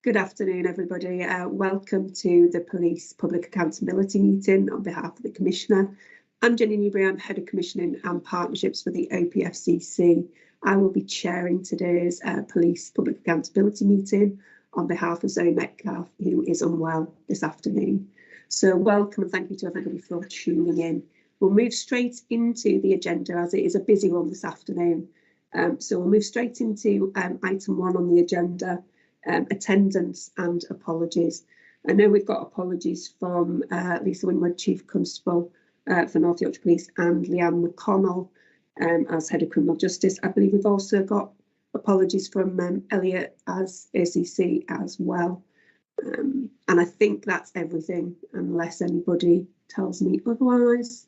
Good afternoon, everybody. Welcome to the Police Public Accountability meeting on behalf of the Commissioner. I'm Jenny Newbury, I'm Head of Commissioning and Partnerships for the OPFCC. I will be chairing today's Police Public Accountability meeting on behalf of Zoe Metcalf, who is unwell this afternoon. So welcome and thank you to everybody for tuning in. We'll move straight into the agenda as it is a busy one this afternoon. So we'll move straight into item 1 on the agenda. Attendance and apologies. I know we've got apologies from Lisa Winwood, Chief Constable for North Yorkshire Police, and Leanne McConnell as Head of Criminal Justice. I believe we've also got apologies from Elliot as ACC as well. And I think that's everything, unless anybody tells me otherwise.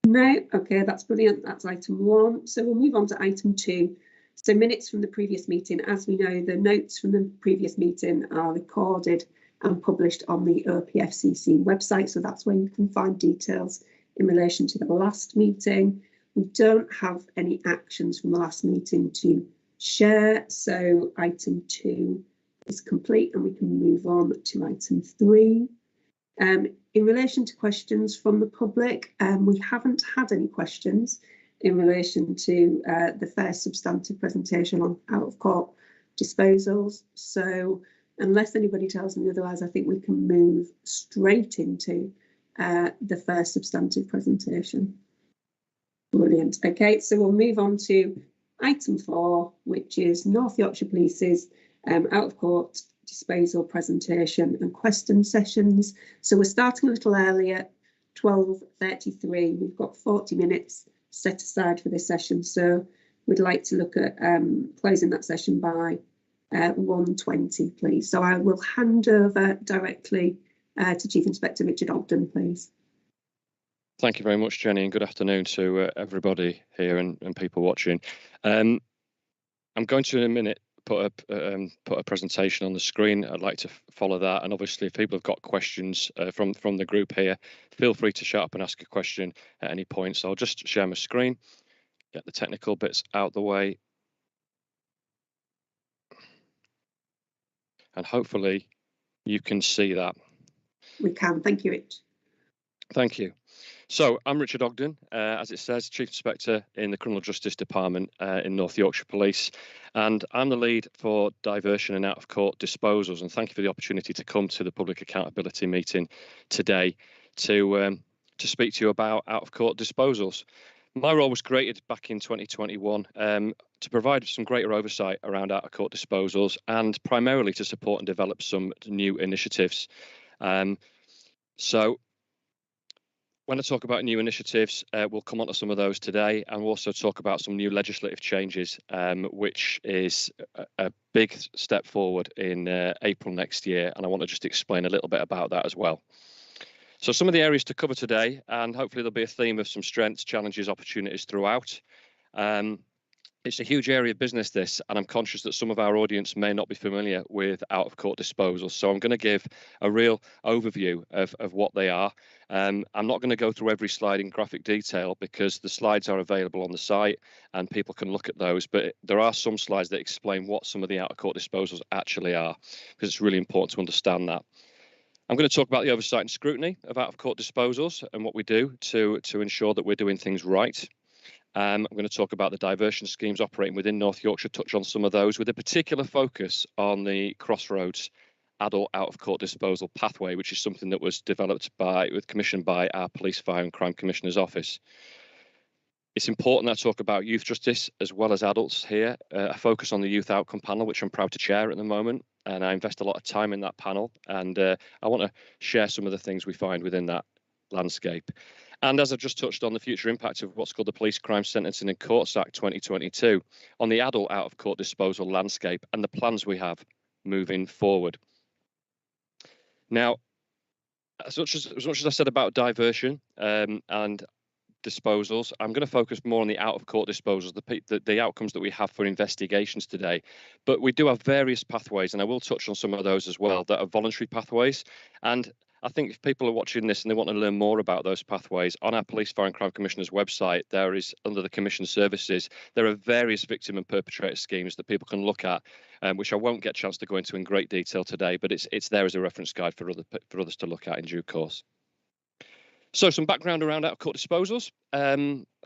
No, okay, that's brilliant. That's item 1. So we'll move on to item 2. So minutes from the previous meeting. As we know, the notes from the previous meeting are recorded and published on the OPFCC website. So that's where you can find details in relation to the last meeting. We don't have any actions from the last meeting to share. So item 2 is complete and we can move on to item 3. In relation to questions from the public, we haven't had any questions in relation to the first substantive presentation on out-of-court disposals. So unless anybody tells me otherwise, I think we can move straight into the first substantive presentation. Brilliant. Okay, so we'll move on to item 4, which is North Yorkshire Police's out-of-court disposal presentation and question sessions. So we're starting a little earlier, 12:33. We've got 40 minutes set aside for this session, so we'd like to look at closing that session by 1:20, please. So I will hand over directly to Chief Inspector Richard Alden, please. Thank you very much, Jenny, and good afternoon to everybody here and people watching. I'm going to in a minute put a presentation on the screen. I'd like to follow that, and obviously if people have got questions from the group here, feel free to shout up and ask a question at any point. So I'll just share my screen, get the technical bits out the way, and hopefully you can see that. We can. Thank you, Rich. Thank you. So I'm Richard Ogden, as it says, Chief Inspector in the Criminal Justice Department in North Yorkshire Police, and I'm the lead for diversion and out-of-court disposals. And thank you for the opportunity to come to the Public Accountability meeting today to speak to you about out-of-court disposals. My role was created back in 2021 to provide some greater oversight around out-of-court disposals and primarily to support and develop some new initiatives. So when I talk about new initiatives, we'll come on to some of those today, and we'll also talk about some new legislative changes, which is a big step forward in April next year, and I want to just explain a little bit about that as well. So some of the areas to cover today, and hopefully there'll be a theme of some strengths, challenges, opportunities throughout. It's a huge area of business, this, and I'm conscious that some of our audience may not be familiar with out-of-court disposals. So I'm going to give a real overview of what they are. I'm not going to go through every slide in graphic detail because the slides are available on the site and people can look at those. But there are some slides that explain what some of the out-of-court disposals actually are, because it's really important to understand that. I'm going to talk about the oversight and scrutiny of out-of-court disposals and what we do to ensure that we're doing things right. I'm going to talk about the diversion schemes operating within North Yorkshire, touch on some of those with a particular focus on the Crossroads adult out-of-court disposal pathway, which is something that was commissioned by our Police, Fire and Crime Commissioner's Office. It's important that I talk about youth justice as well as adults here. I focus on the youth outcome panel, which I'm proud to chair at the moment, and I invest a lot of time in that panel, and I want to share some of the things we find within that landscape. And as I've just touched on, the future impact of what's called the Police Crime Sentencing and Courts Act 2022 on the adult out-of-court disposal landscape and the plans we have moving forward. Now, as much as I said about diversion and disposals, I'm going to focus more on the out-of-court disposals, the outcomes that we have for investigations today. But we do have various pathways, and I will touch on some of those as well, that are voluntary pathways. And I think if people are watching this and they want to learn more about those pathways, on our Police, Fire and Crime Commissioner's website, there is, under the Commission services, there are various victim and perpetrator schemes that people can look at, which I won't get a chance to go into in great detail today, but it's there as a reference guide for others to look at in due course. So some background around out-of-court disposals.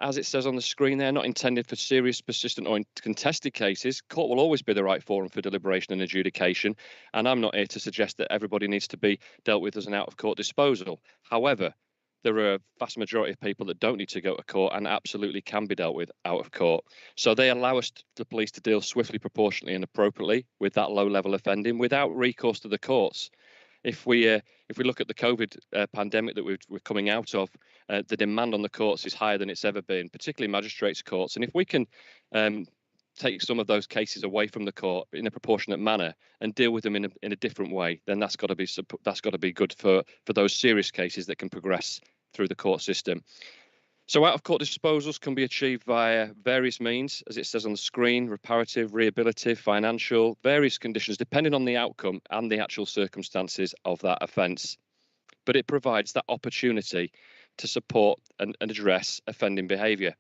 As it says on the screen, they're not intended for serious, persistent or contested cases. Court will always be the right forum for deliberation and adjudication, and I'm not here to suggest that everybody needs to be dealt with as an out-of-court disposal. However, there are a vast majority of people that don't need to go to court and absolutely can be dealt with out of court. So they allow us, the police, to deal swiftly, proportionately and appropriately with that low-level offending without recourse to the courts. If we look at the COVID pandemic that we're coming out of, the demand on the courts is higher than it's ever been, particularly magistrates' courts. And if we can take some of those cases away from the court in a proportionate manner and deal with them in a different way, then that's got to be good for those serious cases that can progress through the court system. So out-of-court disposals can be achieved via various means, as it says on the screen: reparative, rehabilitative, financial, various conditions, depending on the outcome and the actual circumstances of that offence. But it provides that opportunity to support and address offending behaviour,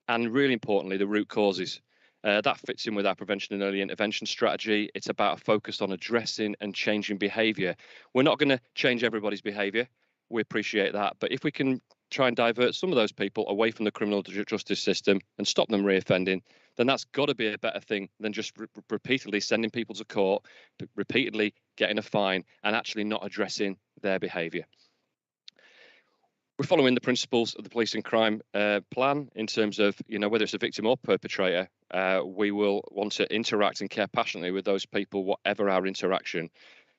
and really importantly, the root causes. That fits in with our prevention and early intervention strategy. It's about a focus on addressing and changing behaviour. We're not going to change everybody's behaviour. We appreciate that. But if we can try and divert some of those people away from the criminal justice system and stop them reoffending, then that's got to be a better thing than just repeatedly sending people to court, repeatedly getting a fine and actually not addressing their behaviour. We're following the principles of the police and crime plan in terms of, whether it's a victim or perpetrator, we will want to interact and care passionately with those people, whatever our interaction.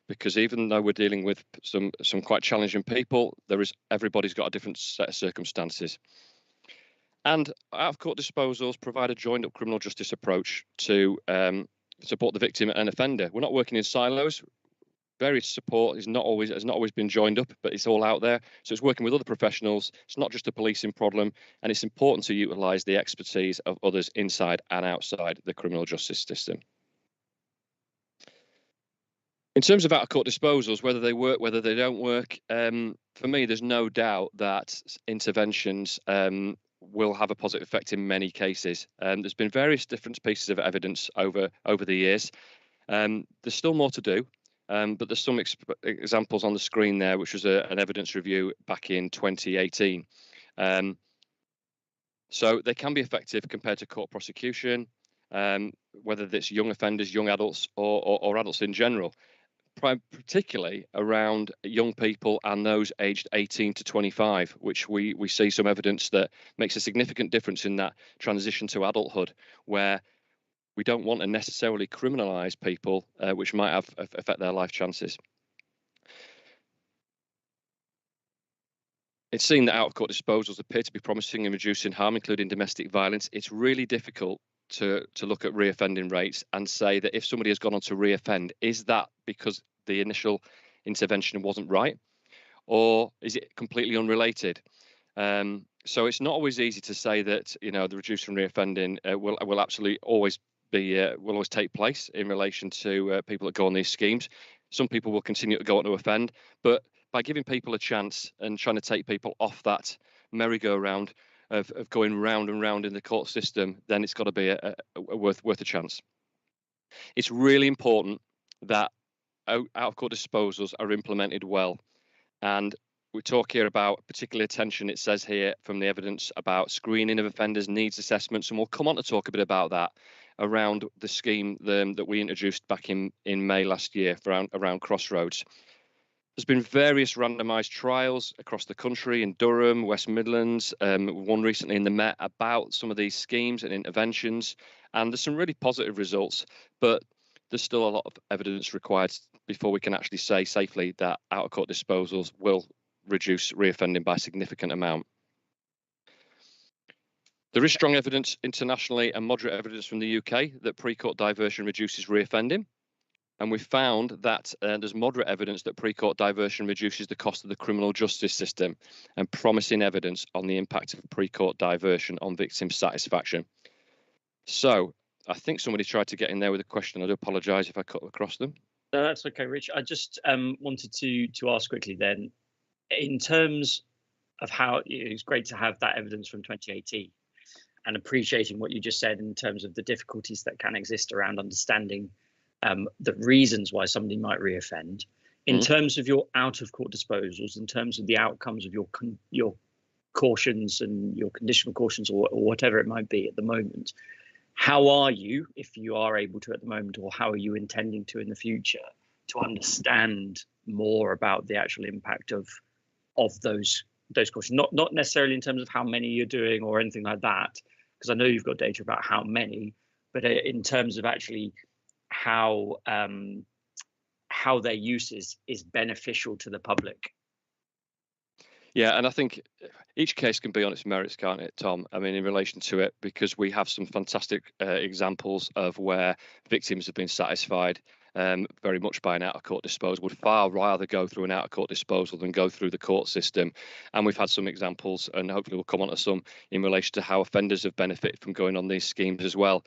Because even though we're dealing with some quite challenging people, everybody's got a different set of circumstances. And out-of-court disposals provide a joined-up criminal justice approach to support the victim and offender. We're not working in silos. Various support has not always been joined up, but it's all out there. So it's working with other professionals. It's not just a policing problem, and it's important to utilise the expertise of others inside and outside the criminal justice system. In terms of out-of-court disposals, whether they work, whether they don't work, for me, there's no doubt that interventions will have a positive effect in many cases. There's been various different pieces of evidence over the years. There's still more to do, but there's some examples on the screen there, which was an evidence review back in 2018. So they can be effective compared to court prosecution, whether it's young offenders, young adults, or adults in general. Particularly around young people and those aged 18 to 25, which we see some evidence that makes a significant difference in that transition to adulthood, where we don't want to necessarily criminalise people, which might affect their life chances. It's seen that out-of-court disposals appear to be promising in reducing harm, including domestic violence. It's really difficult to look at reoffending rates and say that if somebody has gone on to reoffend, is that because the initial intervention wasn't right, or is it completely unrelated? So it's not always easy to say that the reducing reoffending will absolutely always take place in relation to people that go on these schemes. Some people will continue to go on to offend, but by giving people a chance and trying to take people off that merry-go-round of going round and round in the court system, then it's got to be worth a chance. It's really important that out-of-court disposals are implemented well. And we talk here about particular attention, it says here from the evidence, about screening of offenders, needs assessments, and we'll come on to talk a bit about that around the scheme that we introduced back in May last year around Crossroads. There's been various randomised trials across the country in Durham, West Midlands, one recently in the Met about some of these schemes and interventions, and there's some really positive results, but there's still a lot of evidence required before we can actually say safely that out-of-court disposals will reduce reoffending by a significant amount. There is strong evidence internationally and moderate evidence from the UK that pre-court diversion reduces reoffending. And we found that there's moderate evidence that pre-court diversion reduces the cost of the criminal justice system, and promising evidence on the impact of pre-court diversion on victim satisfaction. So I think somebody tried to get in there with a question. I do apologise if I cut across them. No, that's okay, Rich. I just wanted to ask quickly then, in terms of how it's great to have that evidence from 2018 and appreciating what you just said in terms of the difficulties that can exist around understanding the reasons why somebody might reoffend. In terms of your out-of-court disposals, in terms of the outcomes of your cautions and your conditional cautions or whatever it might be at the moment, how are you, if you are able to at the moment, or how are you intending to in the future, to understand more about the actual impact of those cautions? Not necessarily in terms of how many you're doing or anything like that, because I know you've got data about how many, but in terms of actually how their use is beneficial to the public. Yeah, and I think each case can be on its merits, can't it, Tom? I mean, in relation to it, because we have some fantastic examples of where victims have been satisfied very much by an out-of-court disposal, would far rather go through an out-of-court disposal than go through the court system. And we've had some examples, and hopefully we'll come on to some, in relation to how offenders have benefited from going on these schemes as well.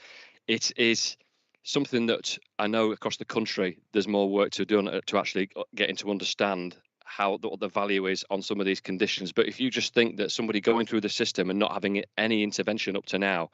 It is something that I know across the country there's more work to do to actually getting to understand what the value is on some of these conditions. But if you just think that somebody going through the system and not having any intervention up to now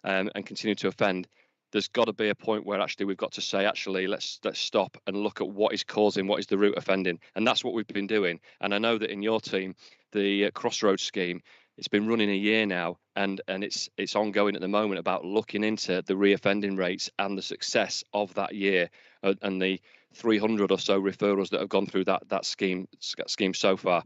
and continue to offend, there's got to be a point where actually we've got to say, actually, let's stop and look at what is causing, what is the root offending. And that's what we've been doing. And I know that in your team, the Crossroads scheme, it's been running a year now, and it's ongoing at the moment about looking into the reoffending rates and the success of that year and the 300 or so referrals that have gone through that scheme so far.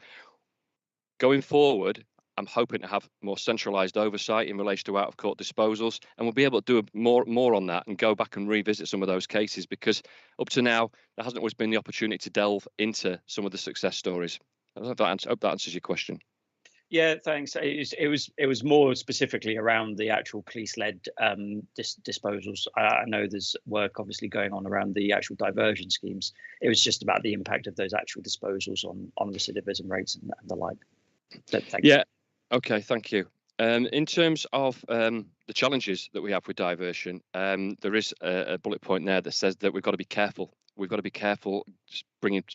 Going forward, I'm hoping to have more centralised oversight in relation to out-of-court disposals, and we'll be able to do more on that and go back and revisit some of those cases, because up to now there hasn't always been the opportunity to delve into some of the success stories. I hope that answers your question. Yeah, thanks. It was more specifically around the actual police-led disposals. I know there's work obviously going on around the actual diversion schemes. It was just about the impact of those actual disposals on recidivism rates and the like. Thanks. Yeah. Okay. Thank you. In terms of the challenges that we have with diversion, there is a bullet point there that says that we've got to be careful. We've got to be careful bringing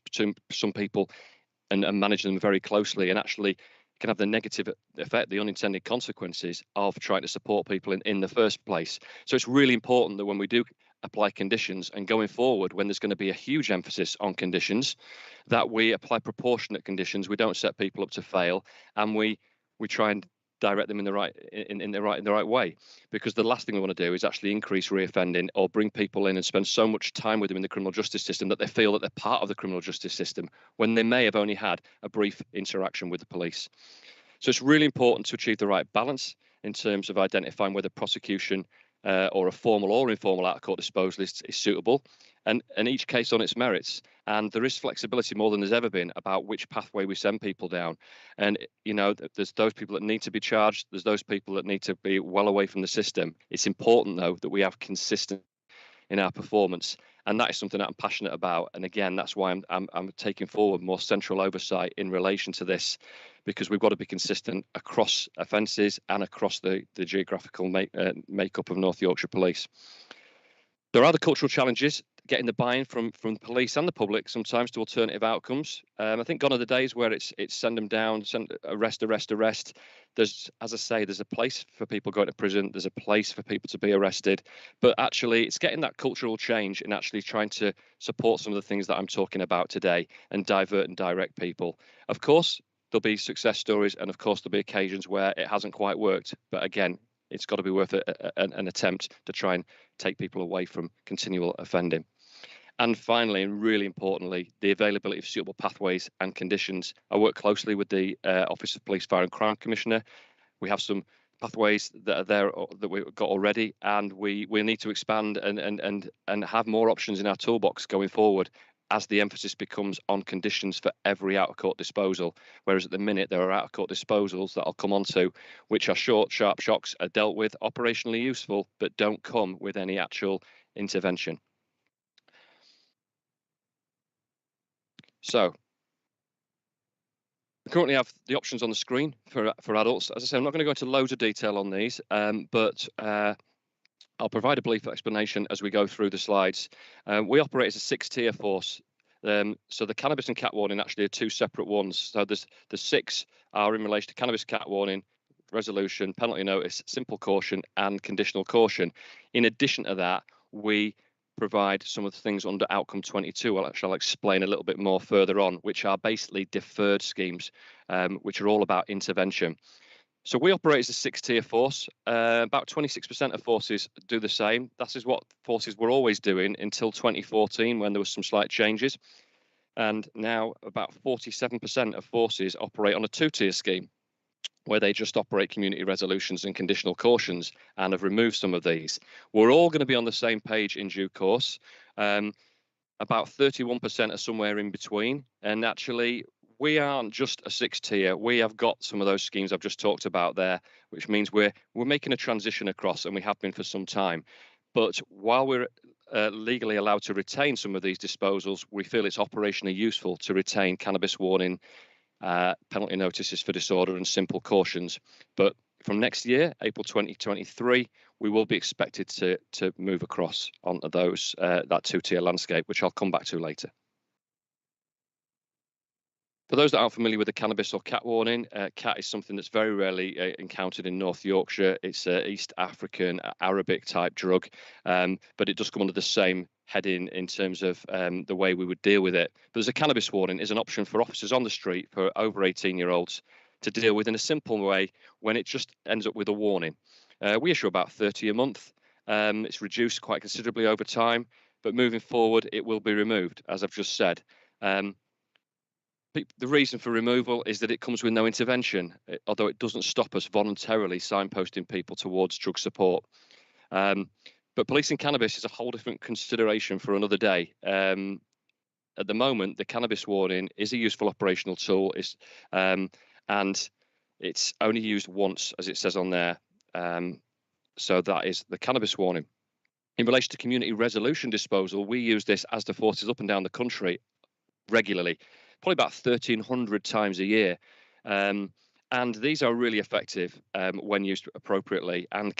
some people and managing them very closely, and actually can have the negative effect, the unintended consequences of trying to support people in the first place. So it's really important that when we do apply conditions, and going forward, when there's going to be a huge emphasis on conditions, that we apply proportionate conditions. We don't set people up to fail, and we try and direct them in the right way, because the last thing we want to do is actually increase reoffending or bring people in and spend so much time with them in the criminal justice system that they feel that they're part of the criminal justice system when they may have only had a brief interaction with the police. So it's really important to achieve the right balance in terms of identifying whether prosecution or a formal or informal out-of-court disposal is suitable, and each case on its merits. And there is flexibility more than there's ever been about which pathway we send people down. And, you know, there's those people that need to be charged. There's those people that need to be well away from the system. It's important, though, that we have consistency in our performance. And that is something that I'm passionate about. And again, that's why I'm taking forward more central oversight in relation to this, because we've got to be consistent across offences and across the geographical makeup of North Yorkshire Police. There are the cultural challenges, getting the buy-in from police and the public sometimes to alternative outcomes. I think gone are the days where it's send them down, arrest. There's, as I say, there's a place for people going to prison. There's a place for people to be arrested. But actually, it's getting that cultural change and actually trying to support some of the things that I'm talking about today and divert and direct people. Of course, there'll be success stories, and of course, there'll be occasions where it hasn't quite worked. But again, it's got to be worth an attempt to try and take people away from continual offending. And finally, and really importantly, the availability of suitable pathways and conditions. I work closely with the Office of Police, Fire and Crime Commissioner. We have some pathways that are there that we've got already, and we need to expand and have more options in our toolbox going forward, as the emphasis becomes on conditions for every out-of-court disposal, whereas at the minute there are out-of-court disposals that I'll come on to, which are short, sharp shocks, are dealt with, operationally useful, but don't come with any actual intervention. So we currently have the options on the screen for adults. As I say, I'm not going to go into loads of detail on these, but I'll provide a brief explanation as we go through the slides. We operate as a 6-tier force. So the cannabis and cat warning actually are 2 separate ones. So the 6 are in relation to cannabis cat warning, resolution, penalty notice, simple caution, and conditional caution. In addition to that, we provide some of the things under outcome 22, which I'll explain a little bit more further on, which are basically deferred schemes, which are all about intervention. So we operate as a 6-tier force. About 26% of forces do the same. That is what forces were always doing until 2014, when there was some slight changes. And now about 47% of forces operate on a 2-tier scheme, where they just operate community resolutions and conditional cautions, and have removed some of these. We're all going to be on the same page in due course. About 31% are somewhere in between. And actually, we aren't just a 6-tier. We have got some of those schemes I've just talked about there, which means we're making a transition across, and we have been for some time. But while we're legally allowed to retain some of these disposals, we feel it's operationally useful to retain cannabis warning, penalty notices for disorder, and simple cautions. But from next year, April 2023, we will be expected to move across onto those that 2-tier landscape, which I'll come back to later. For those that aren't familiar with the cannabis or cat warning, cat is something that's very rarely encountered in North Yorkshire. It's an East African, Arabic type drug, but it does come under the same heading in terms of the way we would deal with it. But there's a cannabis warning is an option for officers on the street for over 18-year-olds to deal with in a simple way when it just ends up with a warning. We issue about 30 a month. It's reduced quite considerably over time, but moving forward, it will be removed, as I've just said. The reason for removal is that it comes with no intervention, although it doesn't stop us voluntarily signposting people towards drug support. But policing cannabis is a whole different consideration for another day. At the moment, the cannabis warning is a useful operational tool, and it's only used once, as it says on there. So that is the cannabis warning. In relation to community resolution disposal, we use this as the forces up and down the country regularly, probably about 1,300 times a year. And these are really effective when used appropriately, and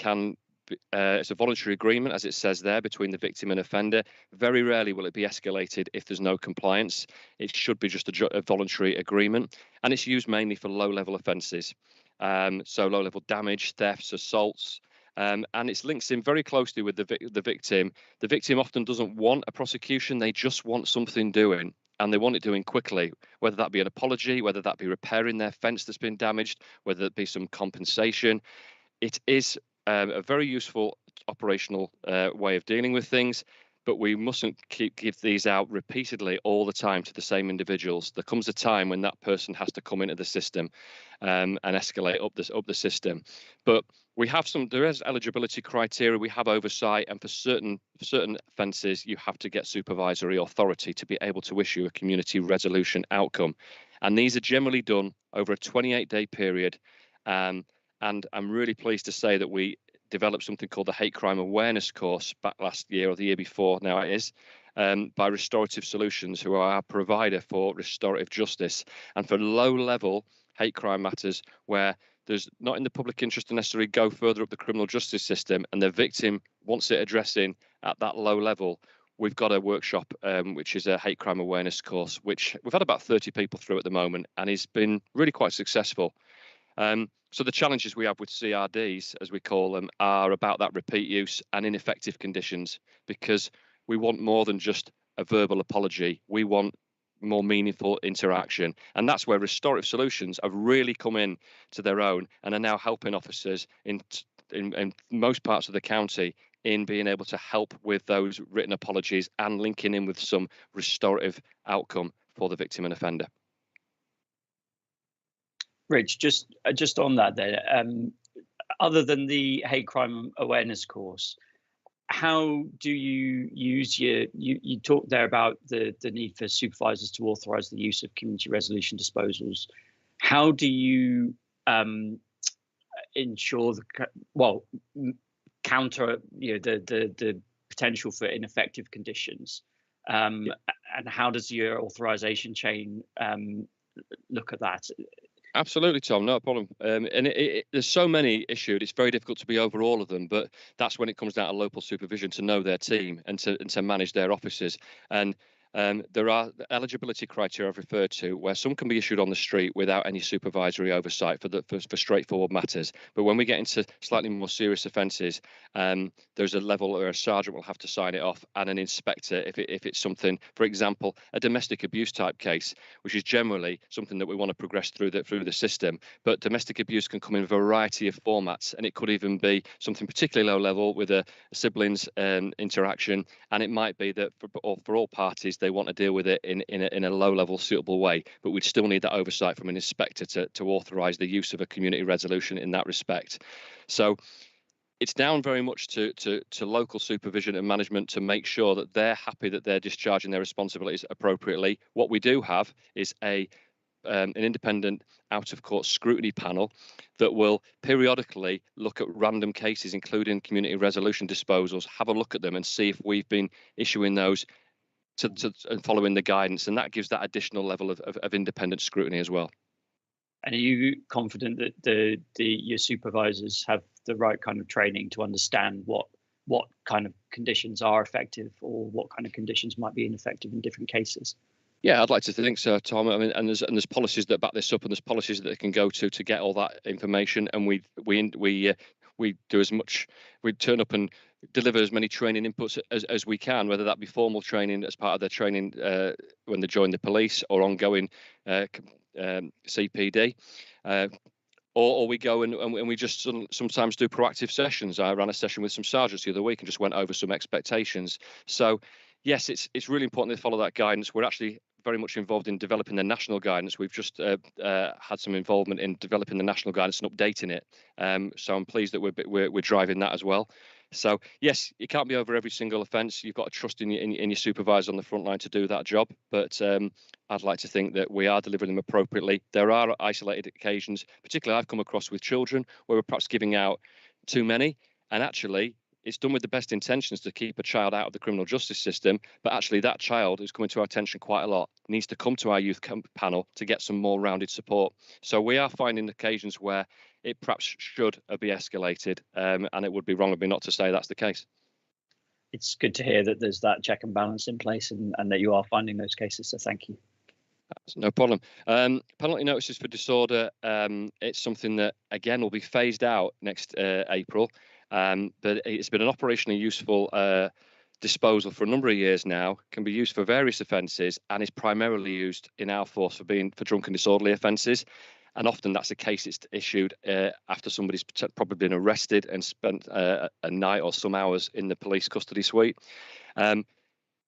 it's a voluntary agreement, as it says there, between the victim and offender. Very rarely will it be escalated if there's no compliance. It should be just a voluntary agreement, and it's used mainly for low-level offences. So low-level damage, thefts, assaults, and it links in very closely with the victim. The victim often doesn't want a prosecution, they just want something doing. And they want it doing quickly, whether that be an apology, whether that be repairing their fence that's been damaged, whether it be some compensation. It is a very useful operational way of dealing with things, but we mustn't give these out repeatedly all the time to the same individuals. There comes a time when that person has to come into the system and escalate up the system. But there is eligibility criteria, we have oversight, and for certain offences, you have to get supervisory authority to be able to issue a community resolution outcome. And these are generally done over a 28-day period. And I'm really pleased to say that we developed something called the Hate Crime Awareness course back last year, or the year before now it is, by Restorative Solutions, who are our provider for restorative justice. And for low-level hate crime matters where there's not in the public interest to necessarily go further up the criminal justice system, and the victim wants it addressing at that low level, we've got a workshop, which is a hate crime awareness course, which we've had about 30 people through at the moment, and it's been really quite successful. So the challenges we have with CRDs, as we call them, are about that repeat use and ineffective conditions, because we want more than just a verbal apology. We want more meaningful interaction, and that's where Restorative Solutions have really come in to their own and are now helping officers in most parts of the county in being able to help with those written apologies and linking in with some restorative outcome for the victim and offender. Rich, just on that then, other than the hate crime awareness course, how do you use you talked there about the need for supervisors to authorise the use of community resolution disposals. How do you ensure counter the potential for ineffective conditions, and how does your authorisation chain look at that? Absolutely, Tom, no problem. And there's so many issued, it's very difficult to be over all of them, but that's when it comes down to local supervision to know their team and to manage their officers. And there are the eligibility criteria I've referred to, where some can be issued on the street without any supervisory oversight for straightforward matters. But when we get into slightly more serious offences, there's a level where a sergeant will have to sign it off, and an inspector if it's something, for example, a domestic abuse type case, which is generally something that we want to progress through the system. But domestic abuse can come in a variety of formats, and it could even be something particularly low level with a siblings interaction, and it might be that for all parties they want to deal with it in a low level suitable way, but we'd still need that oversight from an inspector to authorise the use of a community resolution in that respect. So it's down very much to local supervision and management to make sure that they're happy that they're discharging their responsibilities appropriately. What we do have is an independent out-of-court scrutiny panel that will periodically look at random cases, including community resolution disposals, have a look at them and see if we've been issuing those and following the guidance, and that gives that additional level of independent scrutiny as well. And are you confident that your supervisors have the right kind of training to understand what kind of conditions are effective or what kind of conditions might be ineffective in different cases? Yeah, I'd like to think so, Tom. I mean, and there's policies that back this up, and there's policies that they can go to get all that information. And we do as much. We turn up and deliver as many training inputs as we can, whether that be formal training as part of their training when they join the police, or ongoing CPD. Or we go and we just sometimes do proactive sessions. I ran a session with some sergeants the other week and just went over some expectations. So yes, it's really important to follow that guidance. We're actually very much involved in developing the national guidance. We've just had some involvement in developing the national guidance and updating it. So I'm pleased that we're driving that as well. So yes, you can't be over every single offence. You've got to trust in your supervisor on the front line to do that job. But I'd like to think that we are delivering them appropriately. There are isolated occasions, particularly I've come across with children, where we're perhaps giving out too many, and actually it's done with the best intentions to keep a child out of the criminal justice system, but actually that child who's coming to our attention quite a lot needs to come to our youth panel to get some more rounded support. So we are finding occasions where it perhaps should be escalated, and it would be wrong of me not to say that's the case. It's good to hear that there's that check and balance in place, and that you are finding those cases, so thank you. No problem. Penalty notices for disorder, it's something that, again, will be phased out next April. But it's been an operationally useful disposal for a number of years now, can be used for various offences, and is primarily used in our force for drunk and disorderly offences. And often that's a case it's issued after somebody's probably been arrested and spent a night or some hours in the police custody suite.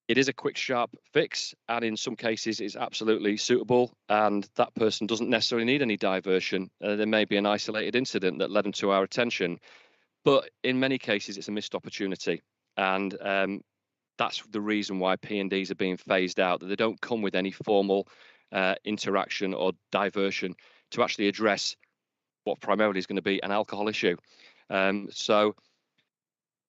It is a quick, sharp fix, and in some cases it's absolutely suitable, and that person doesn't necessarily need any diversion. There may be an isolated incident that led them to our attention. But in many cases, it's a missed opportunity, and that's the reason why P&Ds are being phased out, that they don't come with any formal interaction or diversion to actually address what primarily is going to be an alcohol issue. So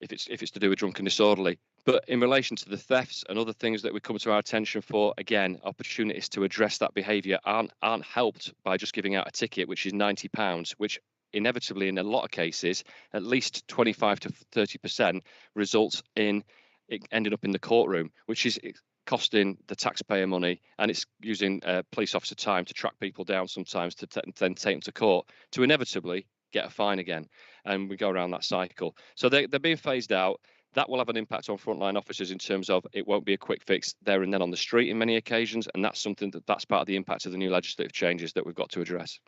if it's to do with drunk and disorderly. But in relation to the thefts and other things that we come to our attention for, again, opportunities to address that behaviour aren't helped by just giving out a ticket, which is £90, which inevitably in a lot of cases, at least 25 to 30% results in it ending up in the courtroom, which is costing the taxpayer money, and it's using police officer time to track people down sometimes to then take them to court to inevitably get a fine again, and we go around that cycle. So they're being phased out. That will have an impact on frontline officers in terms of it won't be a quick fix there and then on the street in many occasions, and that's something that's part of the impact of the new legislative changes that we've got to address.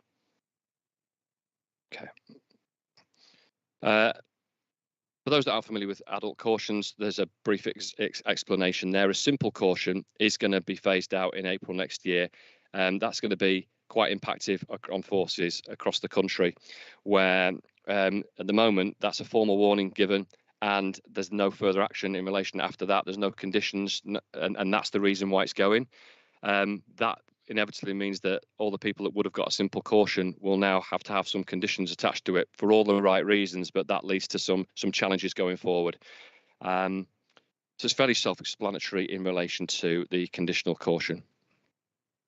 Okay. For those that aren't familiar with adult cautions, there's a brief explanation there. A simple caution is going to be phased out in April next year, and that's going to be quite impactful on forces across the country, where at the moment that's a formal warning given, and there's no further action in relation after that. There's no conditions, and that's the reason why it's going. That inevitably means that all the people that would have got a simple caution will now have to have some conditions attached to it for all the right reasons, but that leads to some challenges going forward. So it's fairly self-explanatory in relation to the conditional caution.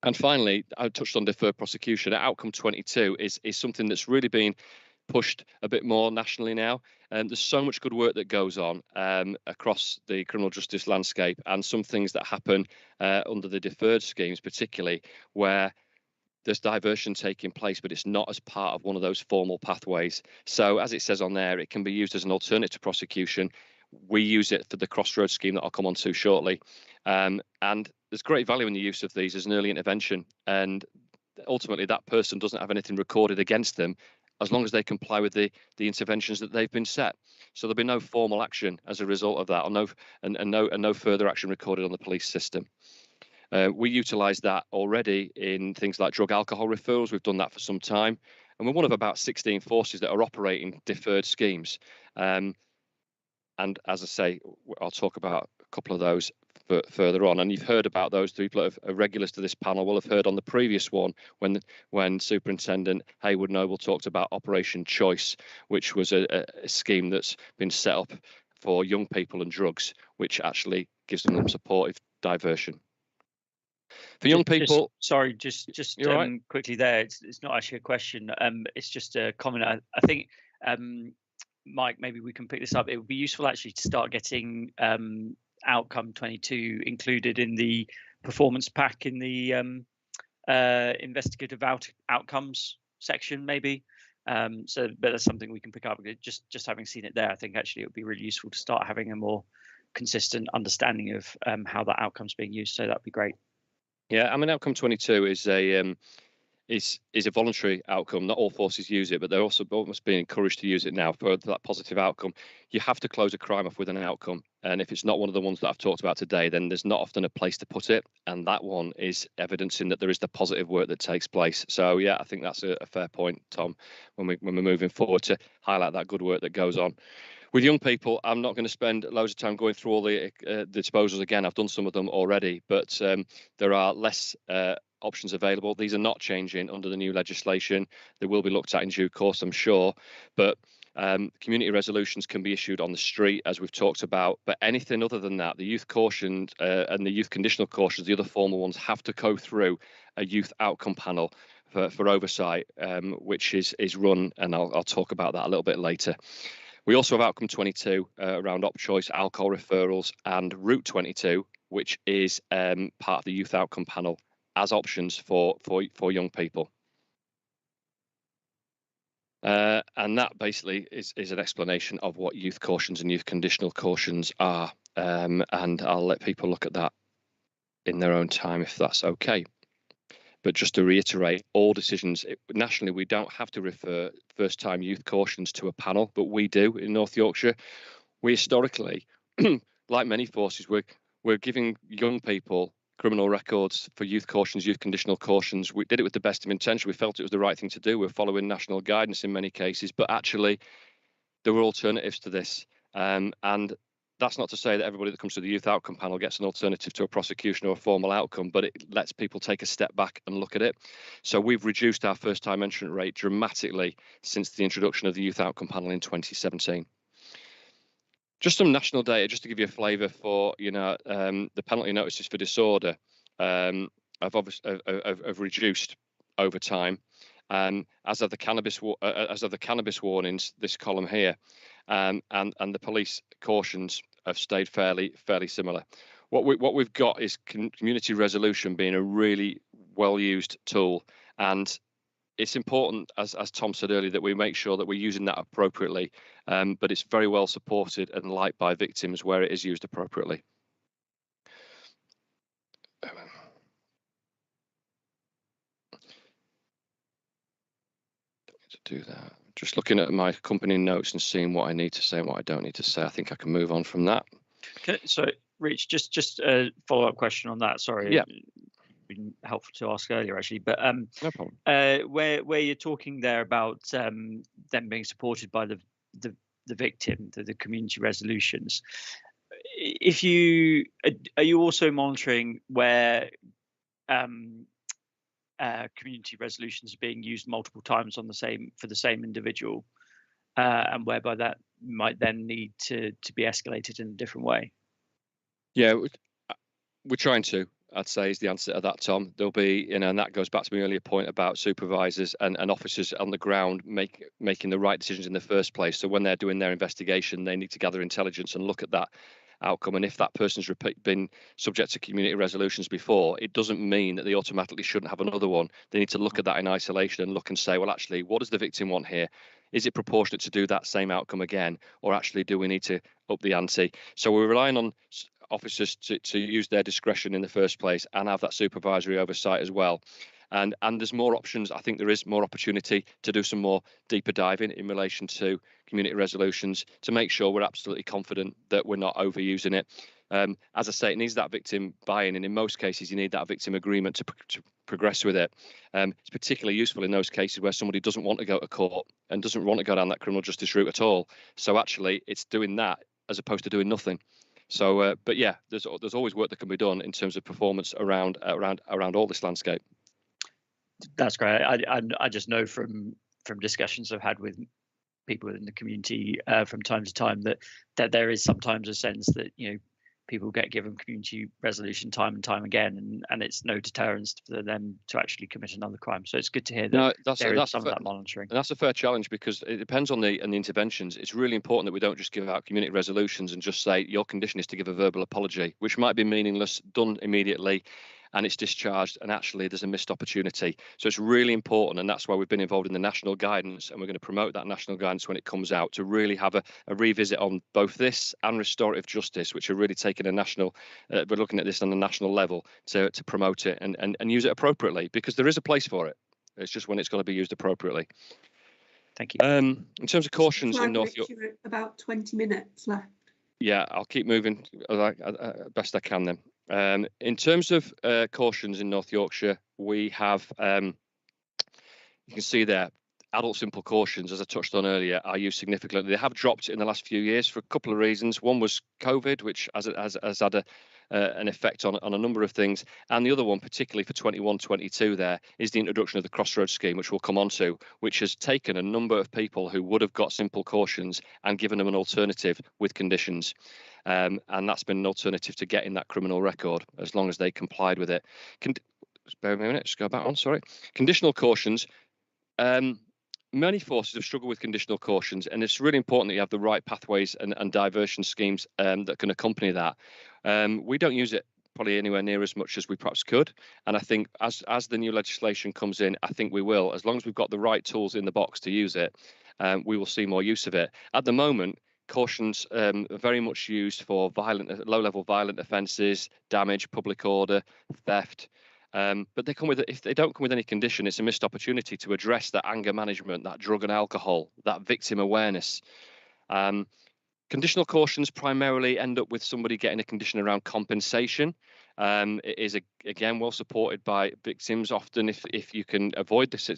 And finally, I touched on deferred prosecution. Outcome 22 is something that's really been pushed a bit more nationally now. And there's so much good work that goes on across the criminal justice landscape, and some things that happen under the deferred schemes, particularly where there's diversion taking place, but it's not as part of one of those formal pathways. So as it says on there, it can be used as an alternative to prosecution. We use it for the Crossroads scheme that I'll come on to shortly. And there's great value in the use of these as an early intervention. And ultimately, that person doesn't have anything recorded against them as long as they comply with the interventions that they've been set. So there'll be no formal action as a result of that, or no further action recorded on the police system. We utilise that already in things like drug alcohol referrals. We've done that for some time. And we're one of about 16 forces that are operating deferred schemes. And as I say, I'll talk about a couple of those further on. And you've heard about those. People that are regulars to this panel will have heard on the previous one when Superintendent Haywood Noble talked about Operation Choice, which was a scheme that's been set up for young people and drugs, which actually gives them supportive diversion. For young people, quickly there. It's not actually a question. It's just a comment. I think, Mike, maybe we can pick this up. It would be useful actually to start getting Outcome 22 included in the performance pack in the Investigative Outcomes section, maybe. But that's something we can pick up. Just having seen it there, I think actually it would be really useful to start having a more consistent understanding of how that outcome's being used. So that'd be great. Yeah, I mean, Outcome 22 is a voluntary outcome. Not all forces use it, but they're also almost being encouraged to use it now for that positive outcome. You have to close a crime off with an outcome, and if it's not one of the ones that I've talked about today, then there's not often a place to put it, and that one is evidencing that there is the positive work that takes place. So yeah, I think that's a fair point, Tom, when we're moving forward, to highlight that good work that goes on. With young people, I'm not going to spend loads of time going through all the disposals again. I've done some of them already, but there are less options available. These are not changing under the new legislation. They will be looked at in due course, I'm sure. But community resolutions can be issued on the street, as we've talked about. But anything other than that, the youth caution and the youth conditional cautions, the other formal ones, have to go through a youth outcome panel for oversight, which is run, and I'll talk about that a little bit later. We also have Outcome 22 around op choice, alcohol referrals, and Route 22, which is part of the Youth Outcome Panel as options for young people. And that basically is an explanation of what youth cautions and youth conditional cautions are. And I'll let people look at that in their own time, if that's okay. But just to reiterate, all decisions nationally, we don't have to refer first-time youth cautions to a panel, but we do in North Yorkshire. We historically, like many forces, we're giving young people criminal records for youth cautions, youth conditional cautions. We did it with the best of intention. We felt it was the right thing to do. We're following national guidance in many cases, but actually there were alternatives to this. And that's not to say that everybody that comes to the youth outcome panel gets an alternative to a prosecution or a formal outcome, but it lets people take a step back and look at it. So we've reduced our first time entrant rate dramatically since the introduction of the youth outcome panel in 2017. Just some national data, just to give you a flavour for, the penalty notices for disorder have reduced over time, as are the cannabis warnings, this column here, and the police cautions have stayed fairly similar. What we've got is community resolution being a really well used tool, and it's important, as Tom said earlier, that we make sure that we're using that appropriately, but it's very well supported and liked by victims where it is used appropriately. To do that, just looking at my accompanying notes and seeing what I need to say and what I don't need to say. I think I can move on from that. Okay, so Rich, just a follow-up question on that. Sorry. Yeah. Been helpful to ask earlier actually, but no problem. Where you're talking there about them being supported by the victim, the community resolutions, if you are you also monitoring where community resolutions are being used multiple times for the same individual, and whereby that might then need to be escalated in a different way? Yeah, we're trying to. I'd say is the answer to that, Tom. There'll be, and that goes back to my earlier point about supervisors and officers on the ground making the right decisions in the first place. So when they're doing their investigation, they need to gather intelligence and look at that outcome. And if that person's been subject to community resolutions before, it doesn't mean that they automatically shouldn't have another one. They need to look at that in isolation and look and say, well, actually, what does the victim want here? Is it proportionate to do that same outcome again? Or actually, do we need to up the ante? So we're relying on officers to use their discretion in the first place and have that supervisory oversight as well. And there's more options. I think there is more opportunity to do some more deeper diving in relation to community resolutions to make sure we're absolutely confident that we're not overusing it. As I say, it needs that victim buy-in, and in most cases, you need that victim agreement to progress with it. It's particularly useful in those cases where somebody doesn't want to go to court and doesn't want to go down that criminal justice route at all. So actually, it's doing that as opposed to doing nothing. So, but yeah, there's always work that can be done in terms of performance around all this landscape. That's great. I just know from discussions I've had with people in the community from time to time that there is sometimes a sense that people get given community resolution time and time again, and it's no deterrence for them to actually commit another crime. So it's good to hear that that's some of that monitoring. And that's a fair challenge because it depends on the interventions. It's really important that we don't just give out community resolutions and just say your condition is to give a verbal apology, which might be meaningless, done immediately, and it's discharged, and actually there's a missed opportunity. So it's really important, and that's why we've been involved in the national guidance, and we're going to promote that national guidance when it comes out to really have a revisit on both this and restorative justice, which are really taking a national, we're looking at this on a national level to promote it and use it appropriately, because there is a place for it. It's just when it's going to be used appropriately. Thank you. In terms of cautions in North Yorkshire, about 20 minutes left. Yeah, I'll keep moving best I can then. In terms of cautions in North Yorkshire, we have, you can see there, adult simple cautions, as I touched on earlier, are used significantly. They have dropped in the last few years for a couple of reasons. One was COVID, which has had an effect on a number of things. And the other one, particularly for 21-22 there, is the introduction of the Crossroads scheme, which we'll come on to, which has taken a number of people who would have got simple cautions and given them an alternative with conditions. And that's been an alternative to getting that criminal record as long as they complied with it. Bear with me a minute, just go back on, sorry. Conditional cautions. Many forces have struggled with conditional cautions, and it's really important that you have the right pathways and diversion schemes that can accompany that. We don't use it probably anywhere near as much as we perhaps could, and I think as the new legislation comes in, I think we will. As long as we've got the right tools in the box to use it, we will see more use of it. At the moment, cautions are very much used for low-level violent offences, damage, public order, theft. But if they don't come with any condition, it's a missed opportunity to address that anger management, that drug and alcohol, that victim awareness. Conditional cautions primarily end up with somebody getting a condition around compensation. It is again well supported by victims. Often, if you can avoid this,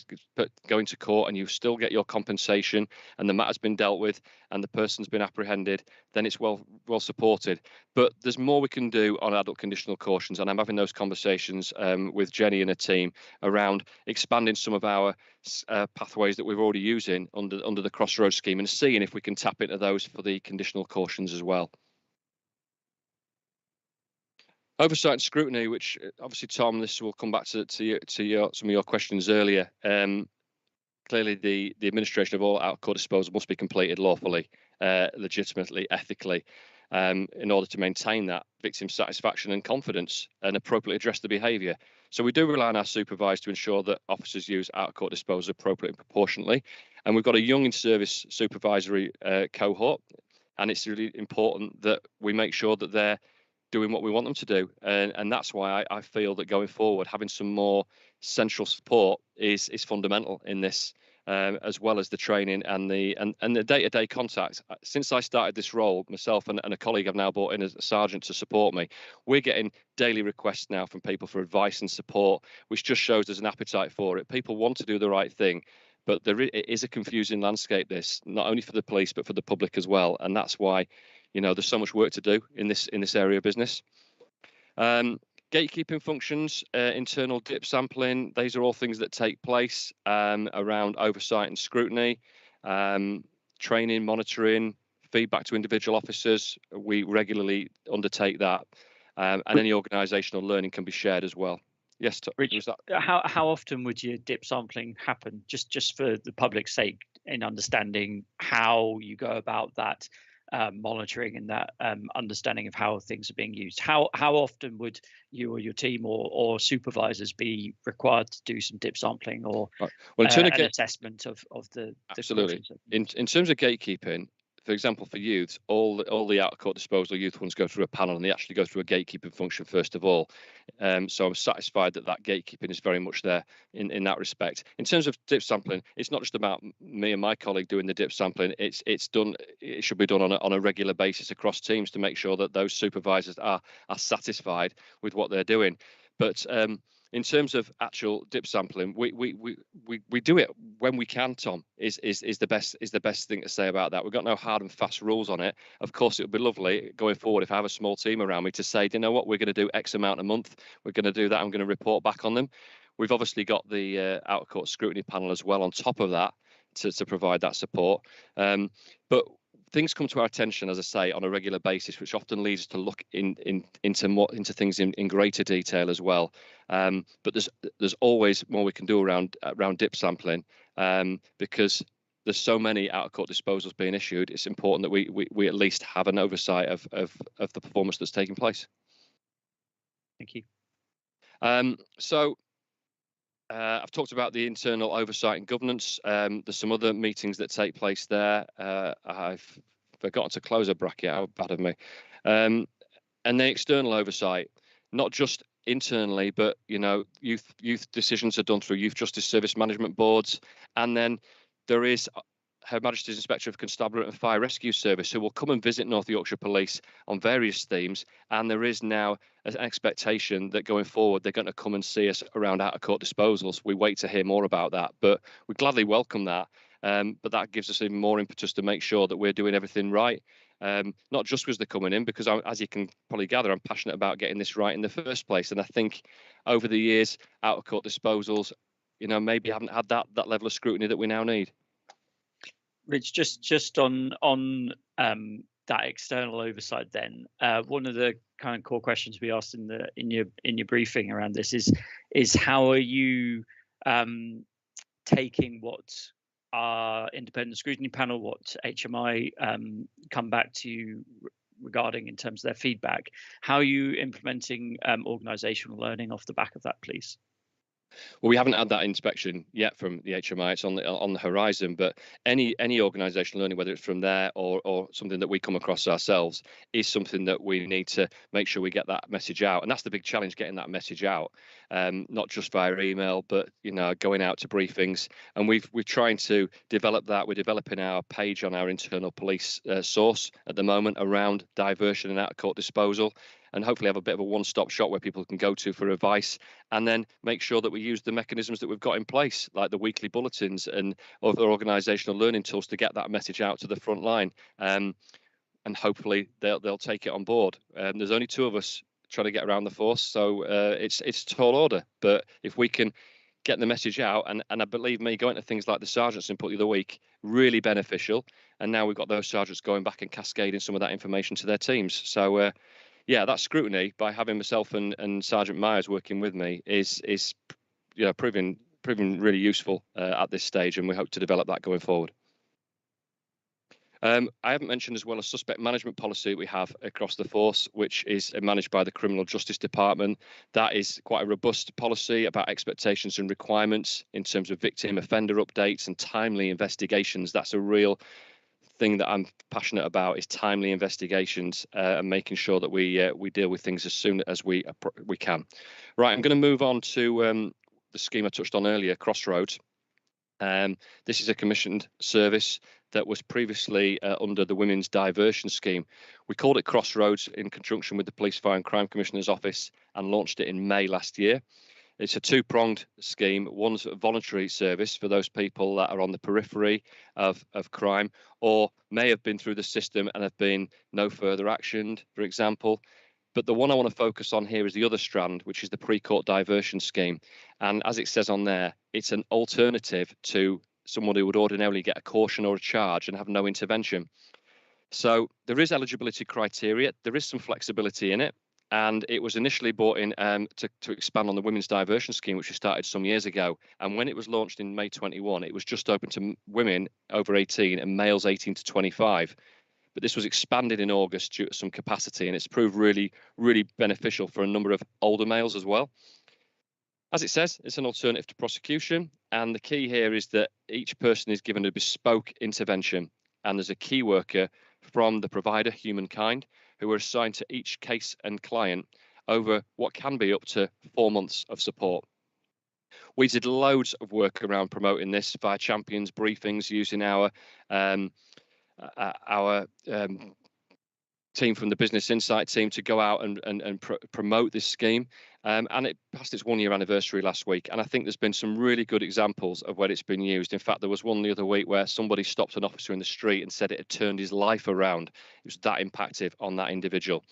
going to court and you still get your compensation, and the matter's been dealt with, and the person's been apprehended, then it's well supported. But there's more we can do on adult conditional cautions, and I'm having those conversations with Jenny and her team around expanding some of our pathways that we're already using under the Crossroads scheme, and seeing if we can tap into those for the conditional cautions as well. Oversight and scrutiny, which obviously, Tom, this will come back to some of your questions earlier. Clearly, the administration of all out-of-court disposal must be completed lawfully, legitimately, ethically, in order to maintain that victim satisfaction and confidence and appropriately address the behaviour. So we do rely on our supervisors to ensure that officers use out-of-court disposal appropriately and proportionately. And we've got a young in-service supervisory cohort, and it's really important that we make sure that they're doing what we want them to do, and that's why I feel that going forward, having some more central support is fundamental in this, as well as the training and the day-to-day contact. Since I started this role, myself and a colleague I've now brought in as a sergeant to support me, we're getting daily requests now from people for advice and support, which just shows there's an appetite for it. People want to do the right thing, but it is a confusing landscape, this, not only for the police but for the public as well, and that's why there's so much work to do in this area of business. Gatekeeping functions, internal dip sampling, these are all things that take place around oversight and scrutiny, training, monitoring, feedback to individual officers. We regularly undertake that. and any organisational learning can be shared as well. Yes, Rich, how often would your dip sampling happen? Just for the public's sake, in understanding how you go about that monitoring and that understanding of how things are being used. How often would you or your team or supervisors be required to do some dip sampling or an assessment of the absolutely in terms of gatekeeping? For example, for youths, all the out of court disposal youth ones go through a panel, and they actually go through a gatekeeping function first of all. So I'm satisfied that gatekeeping is very much there in that respect. In terms of dip sampling, it's not just about me and my colleague doing the dip sampling. It should be done on a regular basis across teams to make sure that those supervisors are satisfied with what they're doing. But in terms of actual dip sampling, we do it when we can. Tom is the best thing to say about that. We've got no hard and fast rules on it. Of course, it would be lovely going forward if I have a small team around me to say, do you know what, we're going to do X amount a month. We're going to do that. I'm going to report back on them. We've obviously got the out of court scrutiny panel as well on top of that to provide that support. But things come to our attention, as I say, on a regular basis, which often leads us to look into things in greater detail as well. But there's always more we can do around dip sampling, because there's so many out of court disposals being issued. It's important that we at least have an oversight of the performance that's taking place. Thank you. So I've talked about the internal oversight and governance. There's some other meetings that take place there. I've forgotten to close a bracket. How bad of me. And the external oversight, not just internally, but youth decisions are done through Youth Justice Service Management Boards, and then there is Her Majesty's Inspector of Constabulary and Fire Rescue Service, who will come and visit North Yorkshire Police on various themes. And there is now an expectation that going forward, they're going to come and see us around out-of-court disposals. We wait to hear more about that, but we gladly welcome that. But that gives us even more impetus to make sure that we're doing everything right. Not just because they're coming in, because as you can probably gather, I'm passionate about getting this right in the first place. And I think over the years, out-of-court disposals, maybe haven't had that level of scrutiny that we now need. Rich, just on that external oversight, then one of the kind of core questions we asked in your briefing around this is how are you taking what our independent scrutiny panel, what HMI come back to you regarding in terms of their feedback? How are you implementing organisational learning off the back of that, please? Well, we haven't had that inspection yet from the HMI. It's on the horizon, but any organisational learning, whether it's from there or something that we come across ourselves, is something that we need to make sure we get that message out. And that's the big challenge, getting that message out, not just via email, but going out to briefings. And we're trying to develop that. We're developing our page on our internal police source at the moment around diversion and out-of-court disposal, and hopefully have a bit of a one-stop shop where people can go to for advice, and then make sure that we use the mechanisms that we've got in place, like the weekly bulletins and other organisational learning tools, to get that message out to the front line. And hopefully they'll take it on board. There's only two of us trying to get around the force, so it's a tall order. But if we can get the message out, and I believe me, going to things like the sergeants input the other week, really beneficial. And now we've got those sergeants going back and cascading some of that information to their teams. So yeah, that scrutiny, by having myself and Sergeant Myers working with me, is proving really useful at this stage, and we hope to develop that going forward. I haven't mentioned as well a suspect management policy that we have across the force, which is managed by the Criminal Justice Department. That is quite a robust policy about expectations and requirements in terms of victim offender updates and timely investigations. That's a real thing that I'm passionate about, is timely investigations and making sure that we deal with things as soon as we can. Right, I'm going to move on to the scheme I touched on earlier, Crossroads. This is a commissioned service that was previously under the Women's Diversion scheme. We called it Crossroads in conjunction with the Police, Fire and Crime Commissioner's Office, and launched it in May last year. It's a two-pronged scheme. One's a voluntary service for those people that are on the periphery of crime, or may have been through the system and have been no further actioned, for example. But the one I want to focus on here is the other strand, which is the pre-court diversion scheme. And as it says on there, it's an alternative to someone who would ordinarily get a caution or a charge and have no intervention. So there is eligibility criteria. There is some flexibility in it. And it was initially brought in to expand on the women's diversion scheme, which we started some years ago. And when it was launched in May 21, it was just open to women over 18 and males 18 to 25. But this was expanded in August due to some capacity, and it's proved really, really beneficial for a number of older males as well. As it says, it's an alternative to prosecution. And the key here is that each person is given a bespoke intervention, and there's a key worker from the provider, Humankind, who are assigned to each case and client over what can be up to 4 months of support. We did loads of work around promoting this via champions briefings, using our team from the Business Insight team to go out and promote this scheme. And it passed its 1-year anniversary last week. And I think there's been some really good examples of where it's been used. In fact, there was one the other week where somebody stopped an officer in the street and said it had turned his life around. It was that impactful on that individual.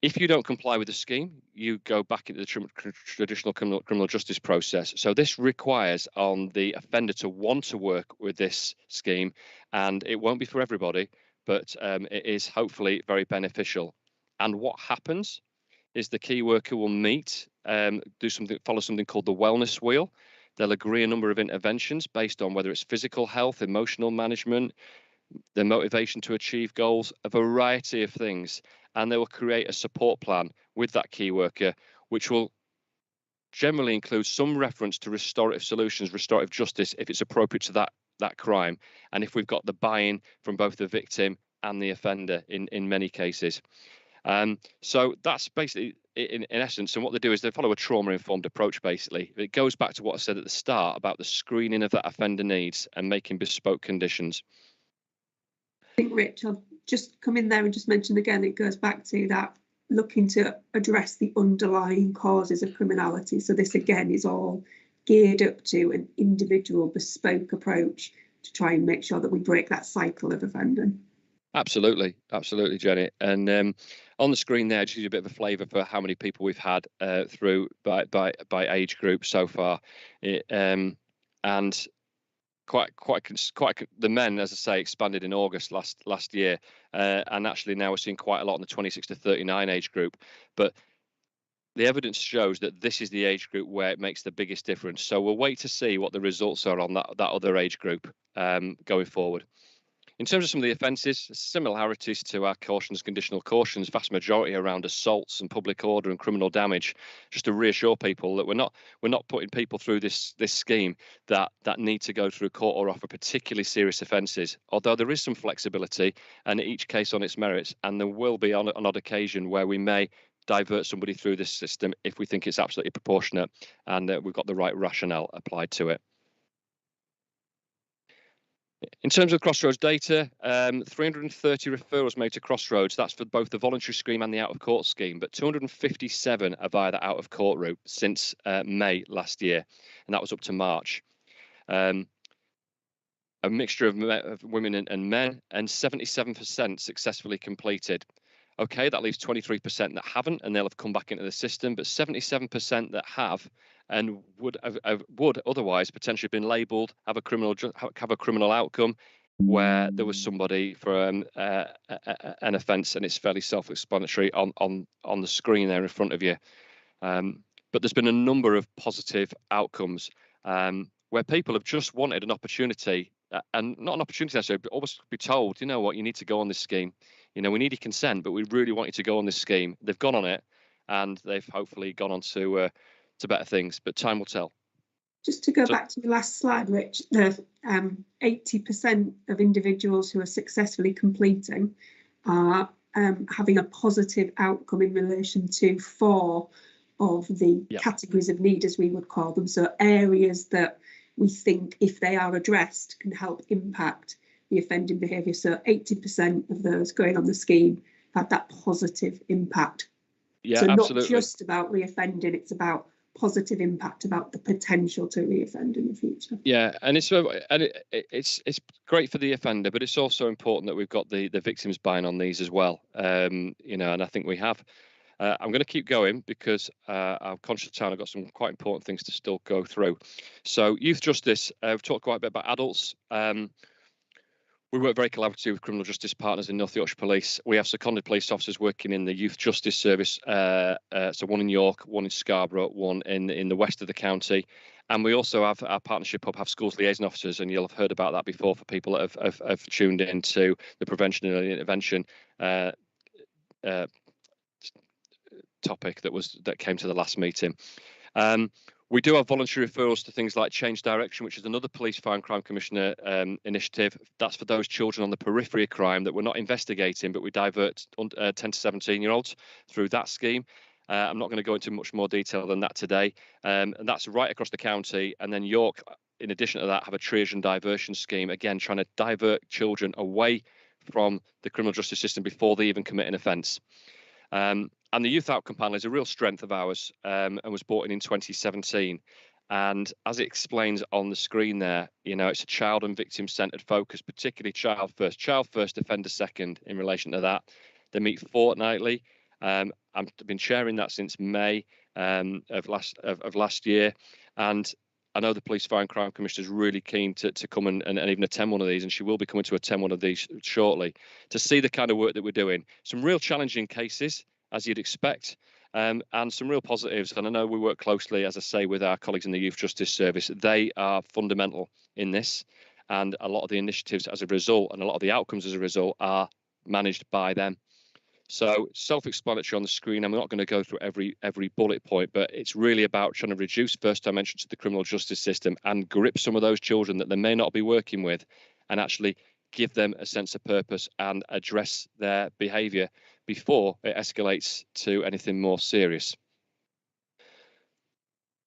If you don't comply with the scheme, you go back into the traditional criminal justice process. So this requires on the offender to want to work with this scheme, and it won't be for everybody, but it is hopefully very beneficial. And what happens is the key worker will meet, follow something called the wellness wheel. They'll agree a number of interventions based on whether it's physical health, emotional management, their motivation to achieve goals, a variety of things. And they will create a support plan with that key worker, which will generally include some reference to restorative solutions, restorative justice, if it's appropriate to that crime, and if we've got the buy-in from both the victim and the offender in many cases. So that's basically in essence, and what they do is they follow a trauma-informed approach. Basically, it goes back to what I said at the start about the screening of that offender needs and making bespoke conditions. I think, Rich, I'll just come in there and just mention again, it goes back to that looking to address the underlying causes of criminality. So this again is all geared up to an individual bespoke approach to try and make sure that we break that cycle of offending. Absolutely, Jenny. And on the screen there, just gives you a bit of a flavour for how many people we've had through by age group so far, and quite the men, as I say, expanded in August last year, and actually now we're seeing quite a lot in the 26 to 39 age group. But the evidence shows that this is the age group where it makes the biggest difference. So we'll wait to see what the results are on that other age group going forward. In terms of some of the offences, similarities to our cautions, conditional cautions, vast majority around assaults and public order and criminal damage, just to reassure people that we're not putting people through this scheme that need to go through court or offer particularly serious offences, although there is some flexibility and each case on its merits, and there will be on odd occasion where we may divert somebody through this system if we think it's absolutely proportionate and we've got the right rationale applied to it. In terms of Crossroads data, 330 referrals made to Crossroads. That's for both the voluntary scheme and the out-of-court scheme, but 257 are via the out-of-court route since May last year, and that was up to March. A mixture of women and men, and 77% successfully completed. Okay, that leaves 23% that haven't, and they'll have come back into the system, but 77% that have and would otherwise potentially been labelled, have a criminal outcome where there was somebody for an offence, and it's fairly self-explanatory on the screen there in front of you. But there's been a number of positive outcomes where people have just wanted an opportunity, and not an opportunity necessarily, but almost be told, you know what, you need to go on this scheme. You know, we need your consent, but we really want you to go on this scheme. They've gone on it, and they've hopefully gone on to better things, but time will tell. Just to go back to the last slide, Rich, the 80% of individuals who are successfully completing are having a positive outcome in relation to 4 of the categories of need, as we would call them. So areas that we think, if they are addressed, can help impact the offending behaviour. So 80% of those going on the scheme had that positive impact. Yeah, so absolutely. Not just about reoffending, it's about positive impact, about the potential to reoffend in the future. Yeah, and it's great for the offender, but it's also important that we've got the victims buying on these as well. You know, and I think we have. I'm going to keep going because I'm conscious of time. I've got some quite important things to still go through. So youth justice, we've talked quite a bit about adults. We work very collaboratively with criminal justice partners in North Yorkshire Police. We have seconded police officers working in the Youth Justice Service, so one in York, one in Scarborough, one in the west of the county. And we also have our partnership hub have schools liaison officers, and you'll have heard about that before for people that have tuned into the prevention and early intervention topic that came to the last meeting. We do have voluntary referrals to things like Change Direction, which is another Police, Fire and Crime Commissioner initiative. That's for those children on the periphery of crime that we're not investigating, but we divert 10 to 17-year-olds through that scheme. I'm not going to go into much more detail than that today. And that's right across the county. And then York, in addition to that, have a triage and diversion scheme, again, trying to divert children away from the criminal justice system before they even commit an offence. And the Youth Outcome Panel is a real strength of ours and was brought in 2017. And as it explains on the screen there, it's a child and victim centred focus, particularly child first, offender second in relation to that. They meet fortnightly. I've been chairing that since May of last year. And I know the Police, Fire and Crime Commissioner is really keen to come and even attend one of these, and she will be coming to attend one of these shortly, to see the kind of work that we're doing. Some real challenging cases, as you'd expect, and some real positives. And I know we work closely, as I say, with our colleagues in the Youth Justice Service. They are fundamental in this, and a lot of the initiatives as a result and a lot of the outcomes as a result are managed by them. So self-explanatory on the screen. I'm not going to go through every bullet point, but it's really about trying to reduce first-time entrance to the criminal justice system and grip some of those children that they may not be working with, and actually give them a sense of purpose and address their behaviour before it escalates to anything more serious.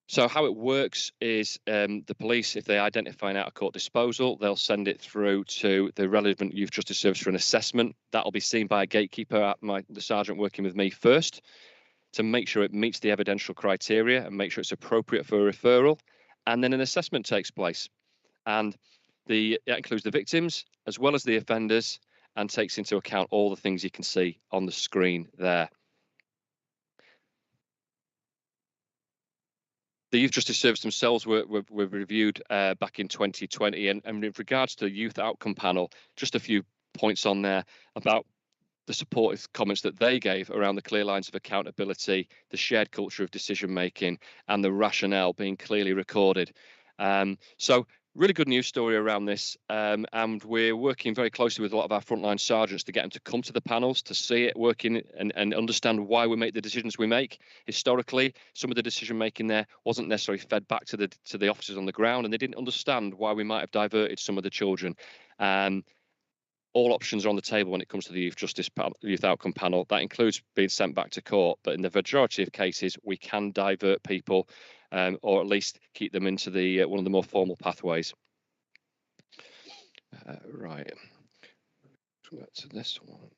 So how it works is the police, if they identify an out-of-court disposal, they'll send it through to the relevant Youth Justice Service for an assessment. That'll be seen by a gatekeeper, the sergeant working with me first, to make sure it meets the evidential criteria and make sure it's appropriate for a referral. And then an assessment takes place. And that includes the victims as well as the offenders, and takes into account all the things you can see on the screen there. The Youth Justice Service themselves were reviewed back in 2020, and with regards to the Youth Outcome Panel, just a few points on there about the supportive comments that they gave around the clear lines of accountability, the shared culture of decision making, and the rationale being clearly recorded. So really good news story around this, and we're working very closely with a lot of our frontline sergeants to get them to come to the panels to see it working and understand why we make the decisions we make. Historically, some of the decision making there wasn't necessarily fed back to the officers on the ground, and they didn't understand why we might have diverted some of the children. All options are on the table when it comes to the Youth Outcome Panel. That includes being sent back to court, but in the majority of cases, we can divert people, or at least keep them into the one of the more formal pathways. Right, back to this one.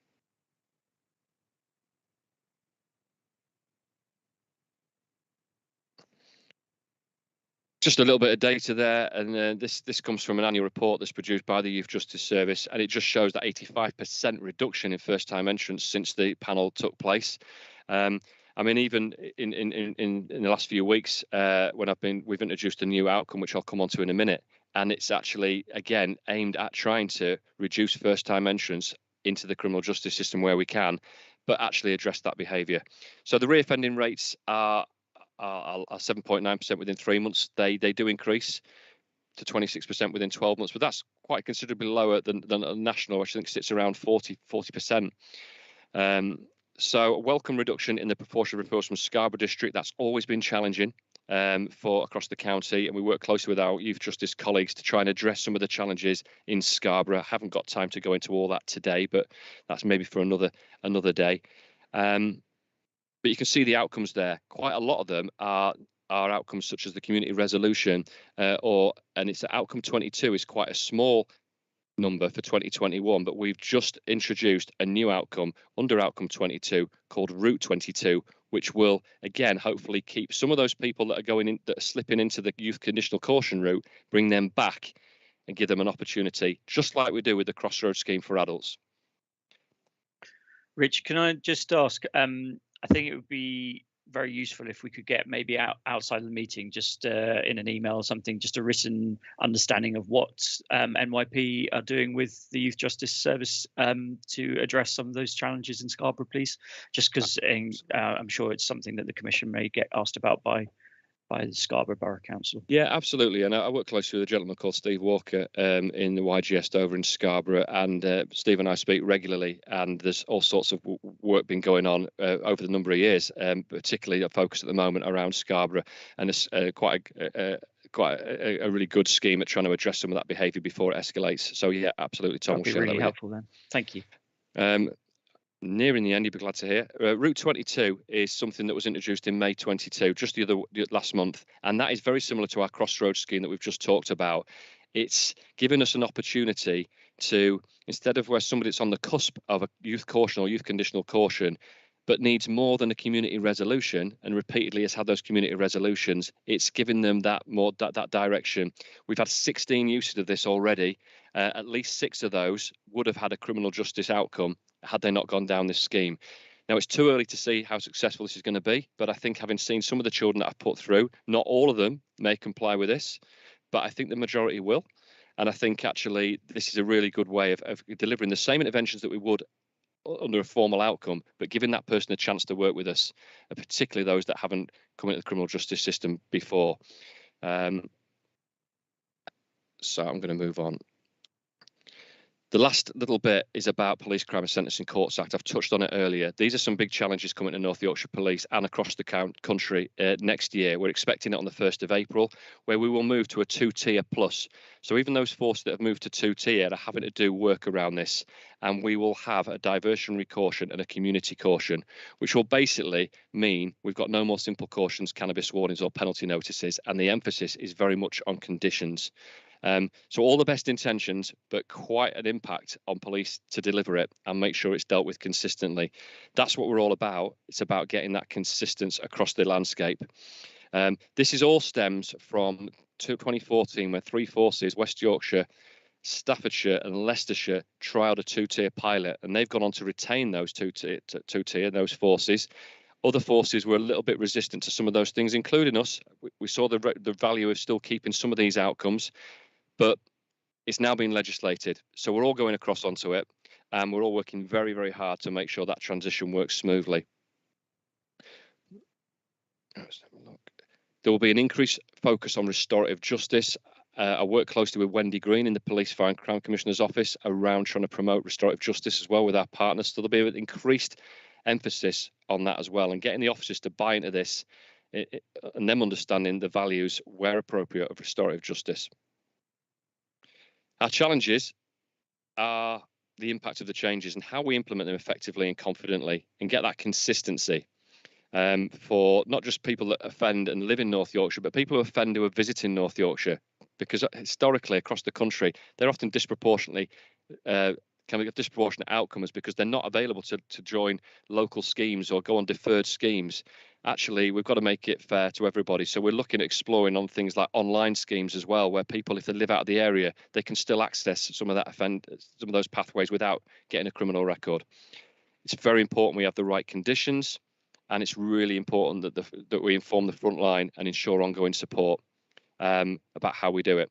Just a little bit of data there, and this comes from an annual report that's produced by the Youth Justice Service, and it just shows that 85% reduction in first-time entrants since the panel took place. I mean, even in the last few weeks, when we've introduced a new outcome, which I'll come on to in a minute, and it's actually again aimed at trying to reduce first-time entrants into the criminal justice system where we can, but actually address that behaviour. So the reoffending rates are 7.9% within 3 months. They do increase to 26% within 12 months, but that's quite considerably lower than national, which I think sits around 40%. So a welcome reduction in the proportion of referrals from Scarborough District. That's always been challenging for across the county, and we work closely with our youth justice colleagues to try and address some of the challenges in Scarborough. I haven't got time to go into all that today, but that's maybe for another day. But you can see the outcomes there. Quite a lot of them are outcomes such as the community resolution, and it's outcome 22 is quite a small number for 2021, but we've just introduced a new outcome under outcome 22 called Route 22, which will again hopefully keep some of those people that are slipping into the youth conditional caution route, bring them back and give them an opportunity, just like we do with the Crossroads scheme for adults. Rich, can I just ask, I think it would be very useful if we could get maybe outside of the meeting, just in an email or something, just a written understanding of what NYP are doing with the Youth Justice Service to address some of those challenges in Scarborough, please. Just because I'm sure it's something that the Commission may get asked about by the Scarborough Borough Council. Yeah, absolutely. And I work closely with a gentleman called Steve Walker in the YGS over in Scarborough, and Steve and I speak regularly, and there's all sorts of work been going on over the number of years, particularly a focus at the moment around Scarborough, and it's quite a really good scheme at trying to address some of that behaviour before it escalates. So yeah, absolutely, Tom. That'd be really helpful then. Thank you. Nearing the end, you'll be glad to hear. Route 22 is something that was introduced in May 22, just last month, and that is very similar to our Crossroads scheme that we've just talked about. It's given us an opportunity to, instead of where somebody that's on the cusp of a youth caution or youth conditional caution, but needs more than a community resolution and repeatedly has had those community resolutions, it's given them that direction. We've had 16 uses of this already. At least 6 of those would have had a criminal justice outcome had they not gone down this scheme. Now, it's too early to see how successful this is going to be, but I think having seen some of the children that I've put through, not all of them may comply with this, but I think the majority will. And I think actually this is a really good way of delivering the same interventions that we would under a formal outcome, but giving that person a chance to work with us, and particularly those that haven't come into the criminal justice system before. So I'm going to move on. The last little bit is about Police Crime and Sentencing Courts Act. I've touched on it earlier. These are some big challenges coming to North Yorkshire Police and across the country next year. We're expecting it on the 1st of April, where we will move to a 2-tier plus. So even those forces that have moved to 2-tier are having to do work around this. And we will have a diversionary caution and a community caution, which will basically mean we've got no more simple cautions, cannabis warnings or penalty notices. And the emphasis is very much on conditions. So all the best intentions, but quite an impact on police to deliver it and make sure it's dealt with consistently. That's what we're all about. It's about getting that consistency across the landscape. This is all stems from 2014, where 3 forces, West Yorkshire, Staffordshire and Leicestershire, trialled a 2-tier pilot, and they've gone on to retain those those forces. Other forces were a little bit resistant to some of those things, including us. We saw the value of still keeping some of these outcomes, but it's now been legislated. So we're all going across onto it, and we're all working very, very hard to make sure that transition works smoothly. Let's have a look. There will be an increased focus on restorative justice. I work closely with Wendy Green in the Police, Fire and Crime Commissioner's office around trying to promote restorative justice as well with our partners. So there'll be an increased emphasis on that as well, and getting the officers to buy into this and them understanding the values where appropriate of restorative justice. Our challenges are the impact of the changes and how we implement them effectively and confidently and get that consistency for not just people that offend and live in North Yorkshire, but people who offend who are visiting North Yorkshire, because historically across the country, they're often disproportionately can we get disproportionate outcomes because they're not available to join local schemes or go on deferred schemes. Actually, we've got to make it fair to everybody. So we're looking at exploring on things like online schemes as well, where people, if they live out of the area, they can still access some of those pathways without getting a criminal record. It's very important we have the right conditions, and it's really important that we inform the front line and ensure ongoing support about how we do it.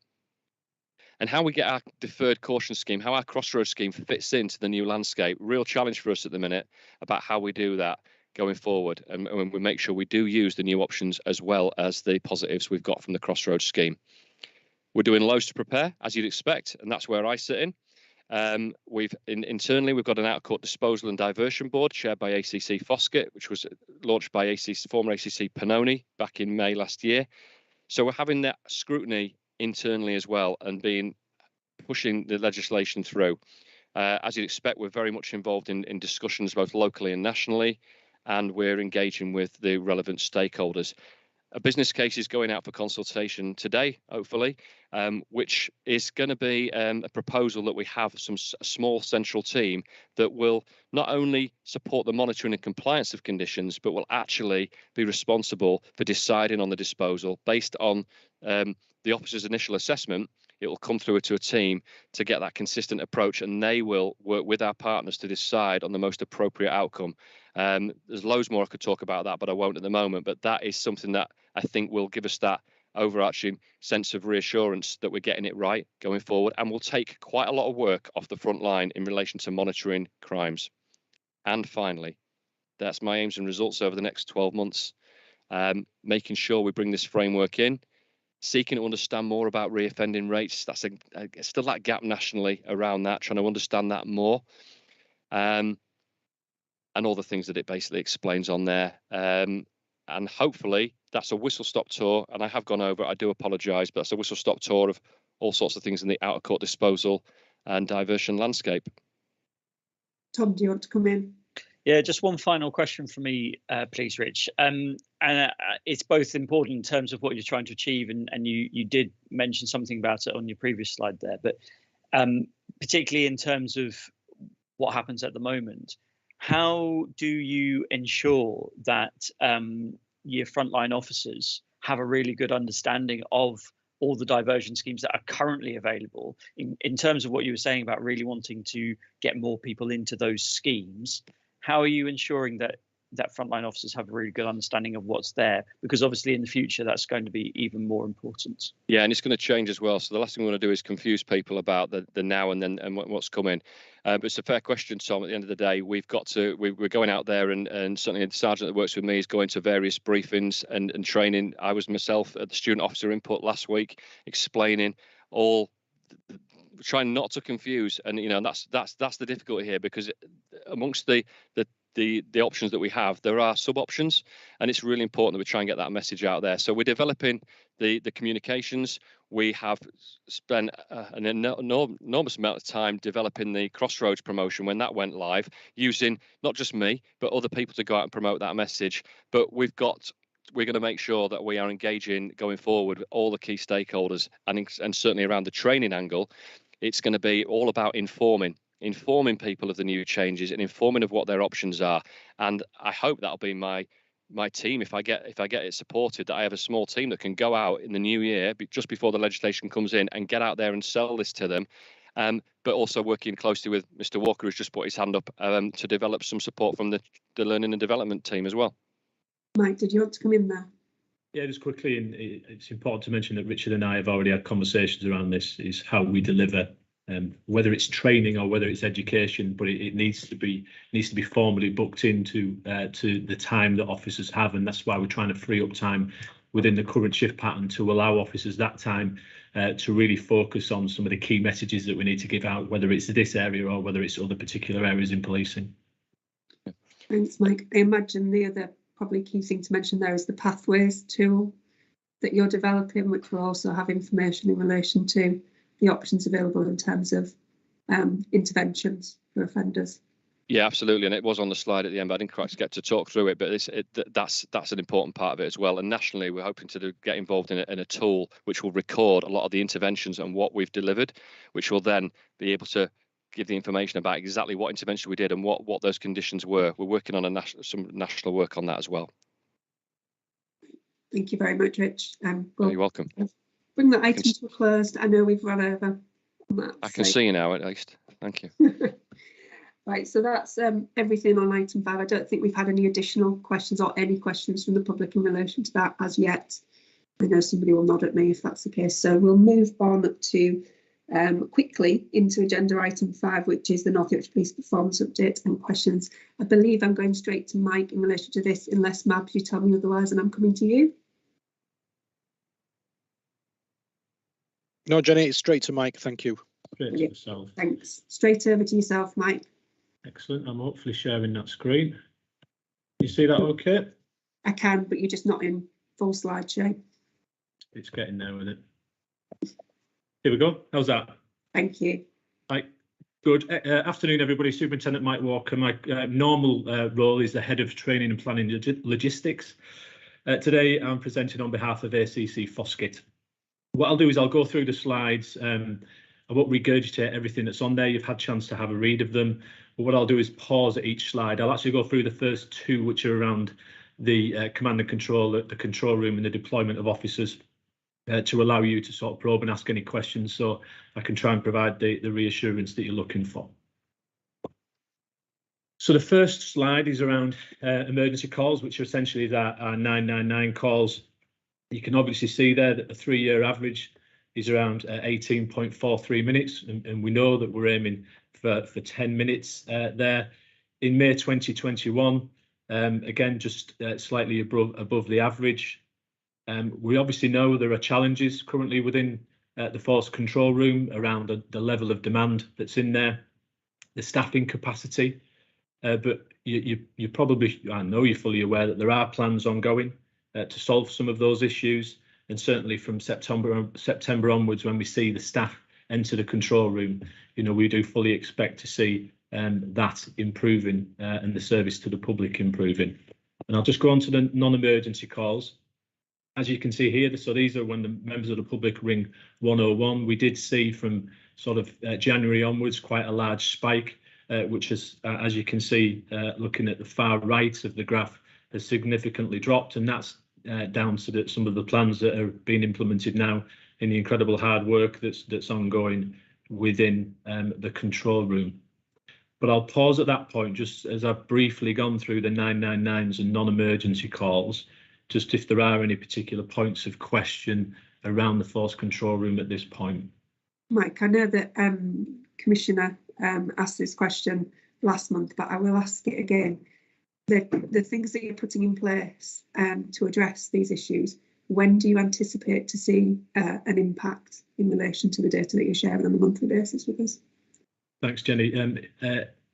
And how we get our deferred caution scheme, how our Crossroads scheme fits into the new landscape. Real challenge for us at the minute about how we do that going forward, and we make sure we do use the new options as well as the positives we've got from the Crossroads scheme. We're doing loads to prepare, as you'd expect, and that's where I sit in. Internally, we've got an out-of-court disposal and diversion board chaired by ACC Foskett, which was launched by former ACC Pannoni back in May last year. So we're having that scrutiny internally as well and pushing the legislation through. As you'd expect, we're very much involved in discussions both locally and nationally, and we're engaging with the relevant stakeholders. A business case is going out for consultation today, hopefully, which is going to be a proposal that we have a small central team that will not only support the monitoring and compliance of conditions, but will actually be responsible for deciding on the disposal based on the officer's initial assessment. it will come through to a team to get that consistent approach, and they will work with our partners to decide on the most appropriate outcome. There's loads more I could talk about that, but I won't at the moment. But that is something that I think will give us that overarching sense of reassurance that we're getting it right going forward, and will take quite a lot of work off the front line in relation to monitoring crimes. And finally, that's my aims and results over the next 12 months, making sure we bring this framework in, seeking to understand more about reoffending rates. That's still that gap nationally around that, trying to understand that more, and all the things that it basically explains on there. And hopefully that's a whistle-stop tour, and I have gone over, I do apologise, but it's a whistle-stop tour of all sorts of things in the out-of-court disposal and diversion landscape. Tom, do you want to come in? Yeah, just one final question for me, please, Rich. And it's both important in terms of what you're trying to achieve, and you did mention something about it on your previous slide there, but particularly in terms of what happens at the moment, how do you ensure that your frontline officers have a really good understanding of all the diversion schemes that are currently available in terms of what you were saying about really wanting to get more people into those schemes? How are you ensuring that frontline officers have a really good understanding of what's there? Because obviously in the future, that's going to be even more important. Yeah, and it's going to change as well. So the last thing we want to do is confuse people about the now and then and what's coming. But it's a fair question, Tom. At the end of the day, we're going out there, and certainly the sergeant that works with me is going to various briefings and training. I was myself at the student officer input last week, explaining all, trying not to confuse, and that's the difficulty here, because amongst the options that we have, there are sub options, and it's really important that we try and get that message out there. So we're developing the communications. We have spent an enormous amount of time developing the Crossroads promotion when that went live, using not just me but other people to go out and promote that message. But we're going to make sure that we are engaging going forward with all the key stakeholders, and certainly around the training angle, it's going to be all about informing people of the new changes and informing of what their options are. And I hope that'll be my team, if I get it supported, that I have a small team that can go out in the new year, just before the legislation comes in, and get out there and sell this to them. But also working closely with Mr. Walker, who's just put his hand up, to develop some support from the learning and development team as well. Mike, did you want to come in there? Yeah, just quickly, and it's important to mention that Richard and I have already had conversations around this, is how we deliver, whether it's training or whether it's education, but it needs to be formally booked into to the time that officers have, and that's why we're trying to free up time within the current shift pattern to allow officers that time to really focus on some of the key messages that we need to give out, whether it's this area or whether it's other particular areas in policing. Thanks, Mike. I imagine the other probably key thing to mention there is the Pathways tool that you're developing, which will also have information in relation to the options available in terms of interventions for offenders. Yeah, absolutely, and it was on the slide at the end, but I didn't quite get to talk through it. But that's an important part of it as well. And nationally, we're hoping to get involved in a tool which will record a lot of the interventions and what we've delivered, which will then be able to give the information about exactly what intervention we did and what those conditions were. We're working on some national work on that as well. Thank you very much, Rich. You're welcome. Bring the item to a close. I know we've run over on that. I can see you now, at least. Thank you. Right, so that's everything on item 5. I don't think we've had any additional questions or any questions from the public in relation to that as yet. I know somebody will nod at me if that's the case. So we'll move on to quickly into agenda item 5, which is the North Yorkshire Police Performance Update and questions. I believe I'm going straight to Mike in relation to this, unless Mabs, you tell me otherwise, and I'm coming to you. No, Jenny, it's straight to Mike. Thank you. Straight to yourself. Thanks. Straight over to yourself, Mike. Excellent. I'm hopefully sharing that screen. You see that okay? I can, but you're just not in full slideshow. It's getting there with it. Here we go. How's that? Thank you. Right. Good afternoon, everybody. Superintendent Mike Walker. My normal role is the Head of Training and Planning Logistics. Today, I'm presenting on behalf of ACC Foskett. What I'll do is I'll go through the slides. I won't regurgitate everything that's on there. You've had a chance to have a read of them. But what I'll do is pause at each slide. I'll actually go through the first two, which are around the command and control, the control room and the deployment of officers. to allow you to sort of probe and ask any questions, so I can try and provide the reassurance that you're looking for. So the first slide is around emergency calls, which are essentially our 999 calls. You can obviously see there that the 3-year average is around 18.43 minutes, and we know that we're aiming for 10 minutes there. In May 2021, again, just slightly above the average. We obviously know there are challenges currently within the force control room around the level of demand that's in there, the staffing capacity. But you probably, I know you're fully aware that there are plans ongoing to solve some of those issues, and certainly from September onwards, when we see the staff enter the control room, you know, we do fully expect to see that improving and the service to the public improving. And I'll just go on to the non-emergency calls. As you can see here, so these are when the members of the public ring 101. We did see from sort of January onwards quite a large spike, which has, as you can see, looking at the far right of the graph, has significantly dropped, and that's down to some of the plans that are being implemented now in the incredible hard work that's ongoing within the control room. But I'll pause at that point, just as I've briefly gone through the 999s and non-emergency calls, just if there are any particular points of question around the force control room at this point. Mike, I know that Commissioner asked this question last month, but I will ask it again. The things that you're putting in place to address these issues, when do you anticipate to see an impact in relation to the data that you're sharing on a monthly basis with us? Thanks, Jenny.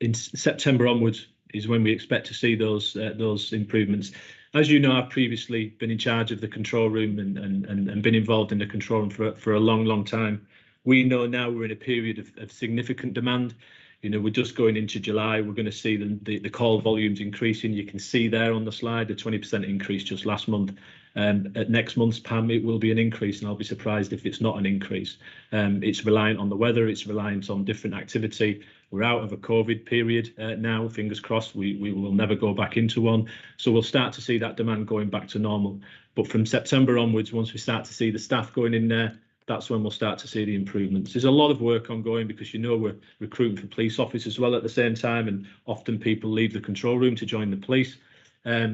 In September onwards is when we expect to see those improvements. As you know, I've previously been in charge of the control room and been involved in the control room for a long time. We know now we're in a period of significant demand. You know, we're just going into July. We're going to see the call volumes increasing. You can see there on the slide, a 20% increase just last month. At next month's PAM, it will be an increase, and I'll be surprised if it's not an increase. It's reliant on the weather. It's reliant on different activity. We're out of a COVID period now, fingers crossed. We will never go back into one. So we'll start to see that demand going back to normal. But from September onwards, once we start to see the staff going in there, that's when we'll start to see the improvements. There's a lot of work ongoing because, you know, we're recruiting for police officers as well at the same time, and often people leave the control room to join the police.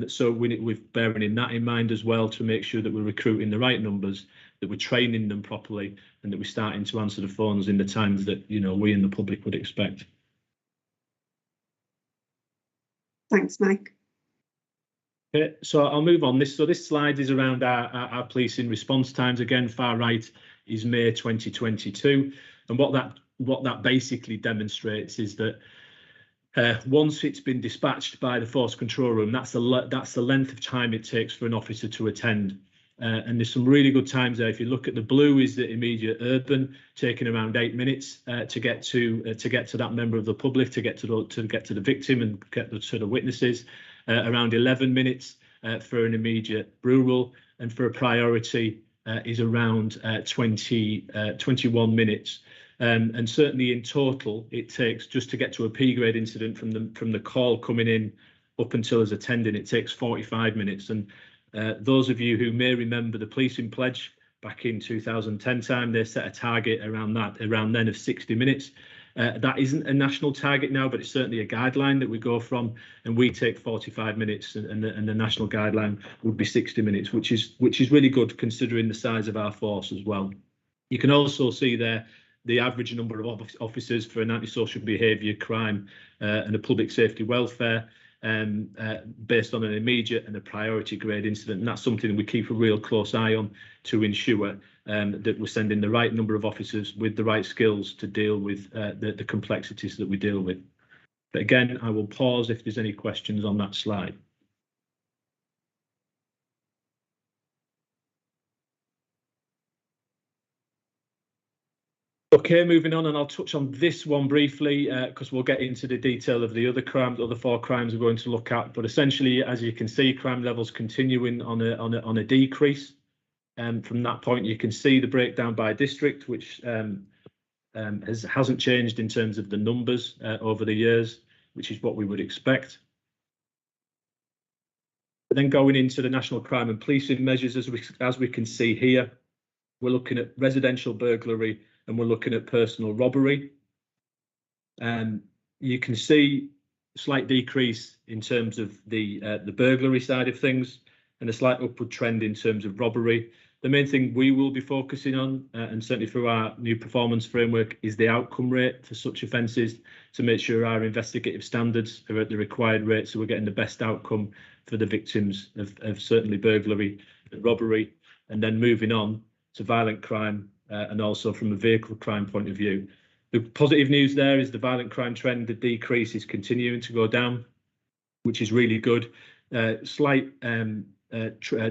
So we're bearing that in mind as well, to make sure that we're recruiting the right numbers, that we're training them properly, and that we're starting to answer the phones in the times that, you know, we and the public would expect. Thanks, Mike. Okay, so I'll move on. This slide is around our policing response times. Again, far right is May 2022, and what that basically demonstrates is that once it's been dispatched by the force control room, that's the length of time it takes for an officer to attend. And there's some really good times there. If you look at the blue, is the immediate urban, taking around 8 minutes to get to that member of the public, to get to the victim and get to the witnesses. Around 11 minutes for an immediate rural, and for a priority is around 21 minutes. And certainly in total, it takes, just to get to a P grade incident from the call coming in up until as attending, it takes 45 minutes. And those of you who may remember the policing pledge back in 2010 time, they set a target around then of 60 minutes. That isn't a national target now, but it's certainly a guideline that we go from, and we take 45 minutes, and the national guideline would be 60 minutes, which is really good considering the size of our force as well. You can also see there the average number of officers for an antisocial behaviour, crime and a public safety welfare, based on an immediate and a priority grade incident, and that's something that we keep a real close eye on to ensure that we're sending the right number of officers with the right skills to deal with the complexities that we deal with. But again, I will pause if there's any questions on that slide. Okay, moving on, and I'll touch on this one briefly because we'll get into the detail of the other crimes, other 4 crimes we're going to look at. But essentially, as you can see, crime levels continuing on a decrease. From that point, you can see the breakdown by district, which hasn't changed in terms of the numbers over the years, which is what we would expect. Then going into the national crime and policing measures, as we can see here, we're looking at residential burglary, and we're looking at personal robbery. You can see a slight decrease in terms of the burglary side of things, and a slight upward trend in terms of robbery. The main thing we will be focusing on, and certainly through our new performance framework, is the outcome rate for such offences, to make sure our investigative standards are at the required rate, so we're getting the best outcome for the victims of certainly burglary and robbery. And then moving on to violent crime, and also from a vehicle crime point of view. The positive news there is the violent crime trend, the decrease is continuing to go down, which is really good. Slight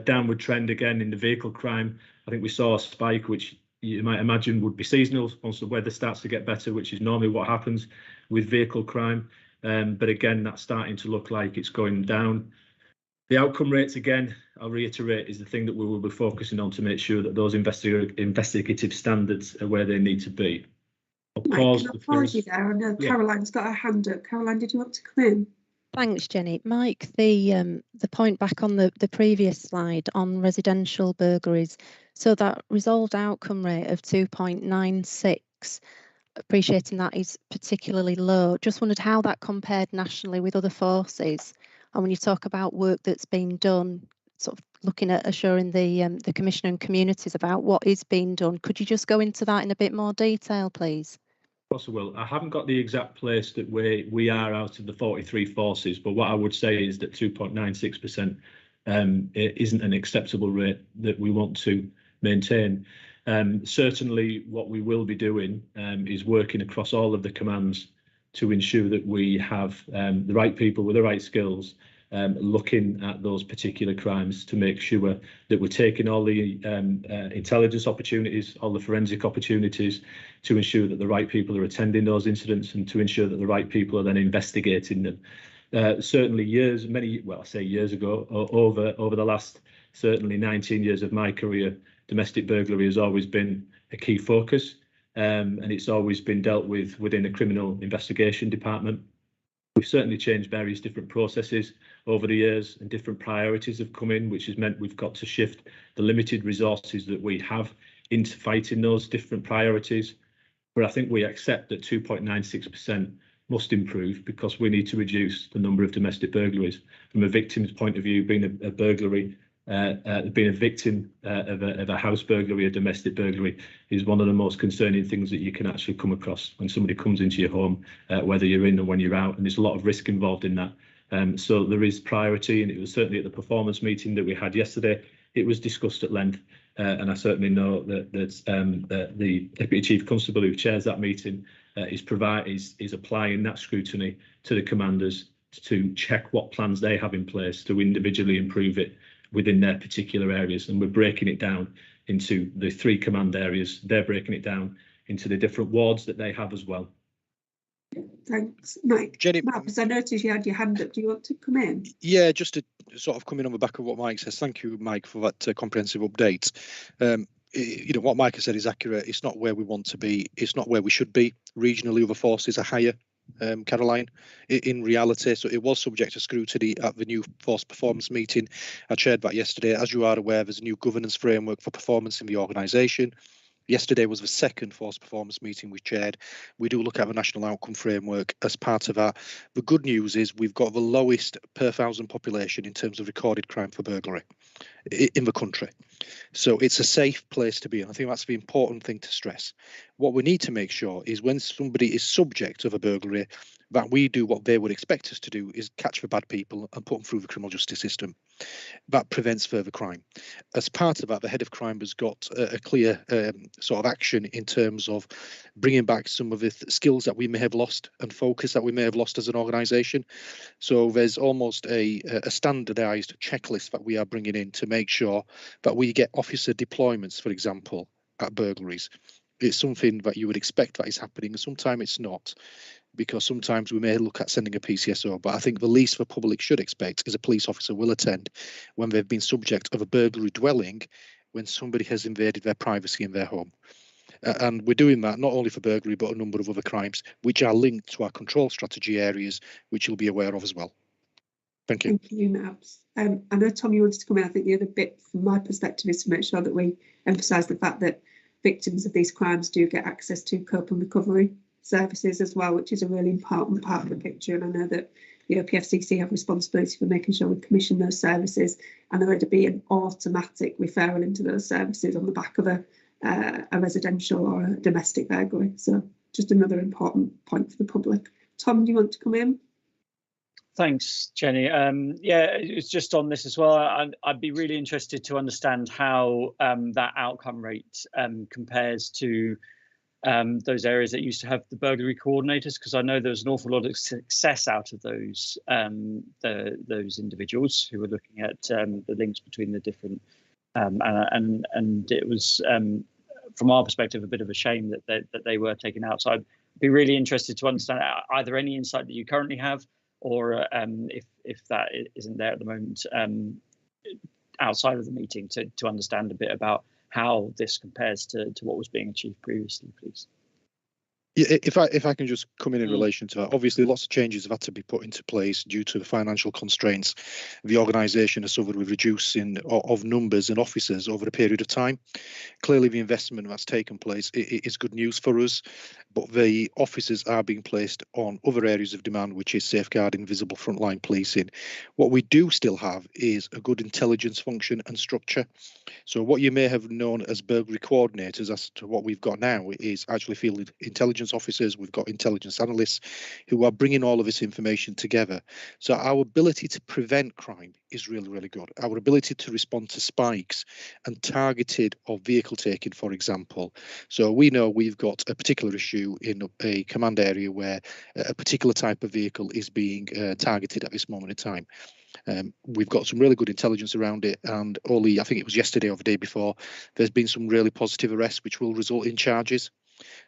downward trend again in the vehicle crime. I think we saw a spike, which you might imagine would be seasonal once the weather starts to get better, which is normally what happens with vehicle crime. But again, that's starting to look like it's going down. The outcome rates, again, I'll reiterate, is the thing that we will be focusing on to make sure that those investigative standards are where they need to be. Mike, can I pause you there? I know Caroline's got her hand up. Caroline, did you want to come in? Thanks, Jenny. Mike, the point back on the previous slide on residential burglaries, so that resolved outcome rate of 2.96, appreciating that is particularly low. Just wondered how that compared nationally with other forces. And when you talk about work that's been done, sort of looking at assuring the Commissioner and communities about what is being done, could you just go into that in a bit more detail, please? Of course I will. I haven't got the exact place that we are out of the 43 forces, but what I would say is that 2.96% isn't an acceptable rate that we want to maintain. Certainly what we will be doing is working across all of the commands to ensure that we have the right people with the right skills looking at those particular crimes, to make sure that we're taking all the intelligence opportunities, all the forensic opportunities, to ensure that the right people are attending those incidents, and to ensure that the right people are then investigating them. Certainly I say years ago, over the last certainly 19 years of my career, domestic burglary has always been a key focus, and it's always been dealt with within a criminal investigation department. We've certainly changed various different processes over the years, and different priorities have come in, which has meant we've got to shift the limited resources that we have into fighting those different priorities. But I think we accept that 2.96% must improve, because we need to reduce the number of domestic burglaries. From a victim's point of view, being a burglary, being a victim of a house burglary, a domestic burglary, is one of the most concerning things that you can actually come across when somebody comes into your home, whether you're in or when you're out, and there's a lot of risk involved in that. So there is priority, and it was certainly at the performance meeting that we had yesterday, it was discussed at length, and I certainly know that the Deputy Chief Constable who chairs that meeting is applying that scrutiny to the commanders to check what plans they have in place to individually improve it within their particular areas. And we're breaking it down into the 3 command areas. They're breaking it down into the different wards that they have as well. Thanks, Mike. Jenny, Because I noticed you had your hand up. Do you want to come in? Yeah, just to sort of come in on the back of what Mike says. Thank you, Mike, for that comprehensive update. You know, what Mike has said is accurate. It's not where we want to be. It's not where we should be. Regionally, other forces are higher, Caroline, in reality. So it was subject to scrutiny at the new force performance meeting. I chaired that yesterday. As you are aware, there's a new governance framework for performance in the organisation. Yesterday was the second force performance meeting we chaired. We do look at the national outcome framework as part of that. The good news is we've got the lowest per thousand population in terms of recorded crime for burglary in the country. So it's a safe place to be. And I think that's the important thing to stress. What we need to make sure is when somebody is subject of a burglary, that we do what they would expect us to do, is catch the bad people and put them through the criminal justice system. That prevents further crime. As part of that, the head of crime has got a clear sort of action in terms of bringing back some of the skills that we may have lost and focus that we may have lost as an organisation. So there's almost a standardised checklist that we are bringing in to make sure that we get officer deployments, for example, at burglaries. It's something that you would expect that is happening, and sometimes it's not, because sometimes we may look at sending a PCSO, but I think the least the public should expect is a police officer will attend when they've been subject of a burglary dwelling, when somebody has invaded their privacy in their home. And we're doing that not only for burglary, but a number of other crimes, which are linked to our control strategy areas, which you'll be aware of as well. Thank you. Thank you, Nabs. I know, Tom, you wanted to come in. I think the other bit from my perspective is to make sure that we emphasise the fact that victims of these crimes do get access to cope and recovery services as well, which is a really important part of the picture. And I know that the OPFCC have responsibility for making sure we commission those services, and there would be an automatic referral into those services on the back of a residential or a domestic burglary. So just another important point for the public. Tom, do you want to come in? Thanks, Jenny. Yeah, it's just on this as well. I'd be really interested to understand how that outcome rate compares to those areas that used to have the burglary coordinators, because I know there's an awful lot of success out of those individuals who were looking at the links between the different and it was from our perspective a bit of a shame that they were taken out. So I'd be really interested to understand either any insight that you currently have, or if that isn't there at the moment, outside of the meeting, to understand a bit about how this compares to what was being achieved previously, please. Yeah, if I can just come in relation to that, obviously lots of changes have had to be put into place due to the financial constraints. The organisation has suffered with reducing of numbers and officers over a period of time. Clearly, the investment that's taken place is good news for us, but the officers are being placed on other areas of demand, which is safeguarding, visible frontline policing. What we do still have is a good intelligence function and structure. So what you may have known as burglary coordinators, as to what we've got now, is actually field intelligence officers. We've got intelligence analysts who are bringing all of this information together. So our ability to prevent crime is really, really good. Our ability to respond to spikes and targeted or vehicle taking, for example. So we know we've got a particular issue in a command area where a particular type of vehicle is being targeted at this moment in time. We've got some really good intelligence around it, and only, I think it was yesterday or the day before, there's been some really positive arrests which will result in charges.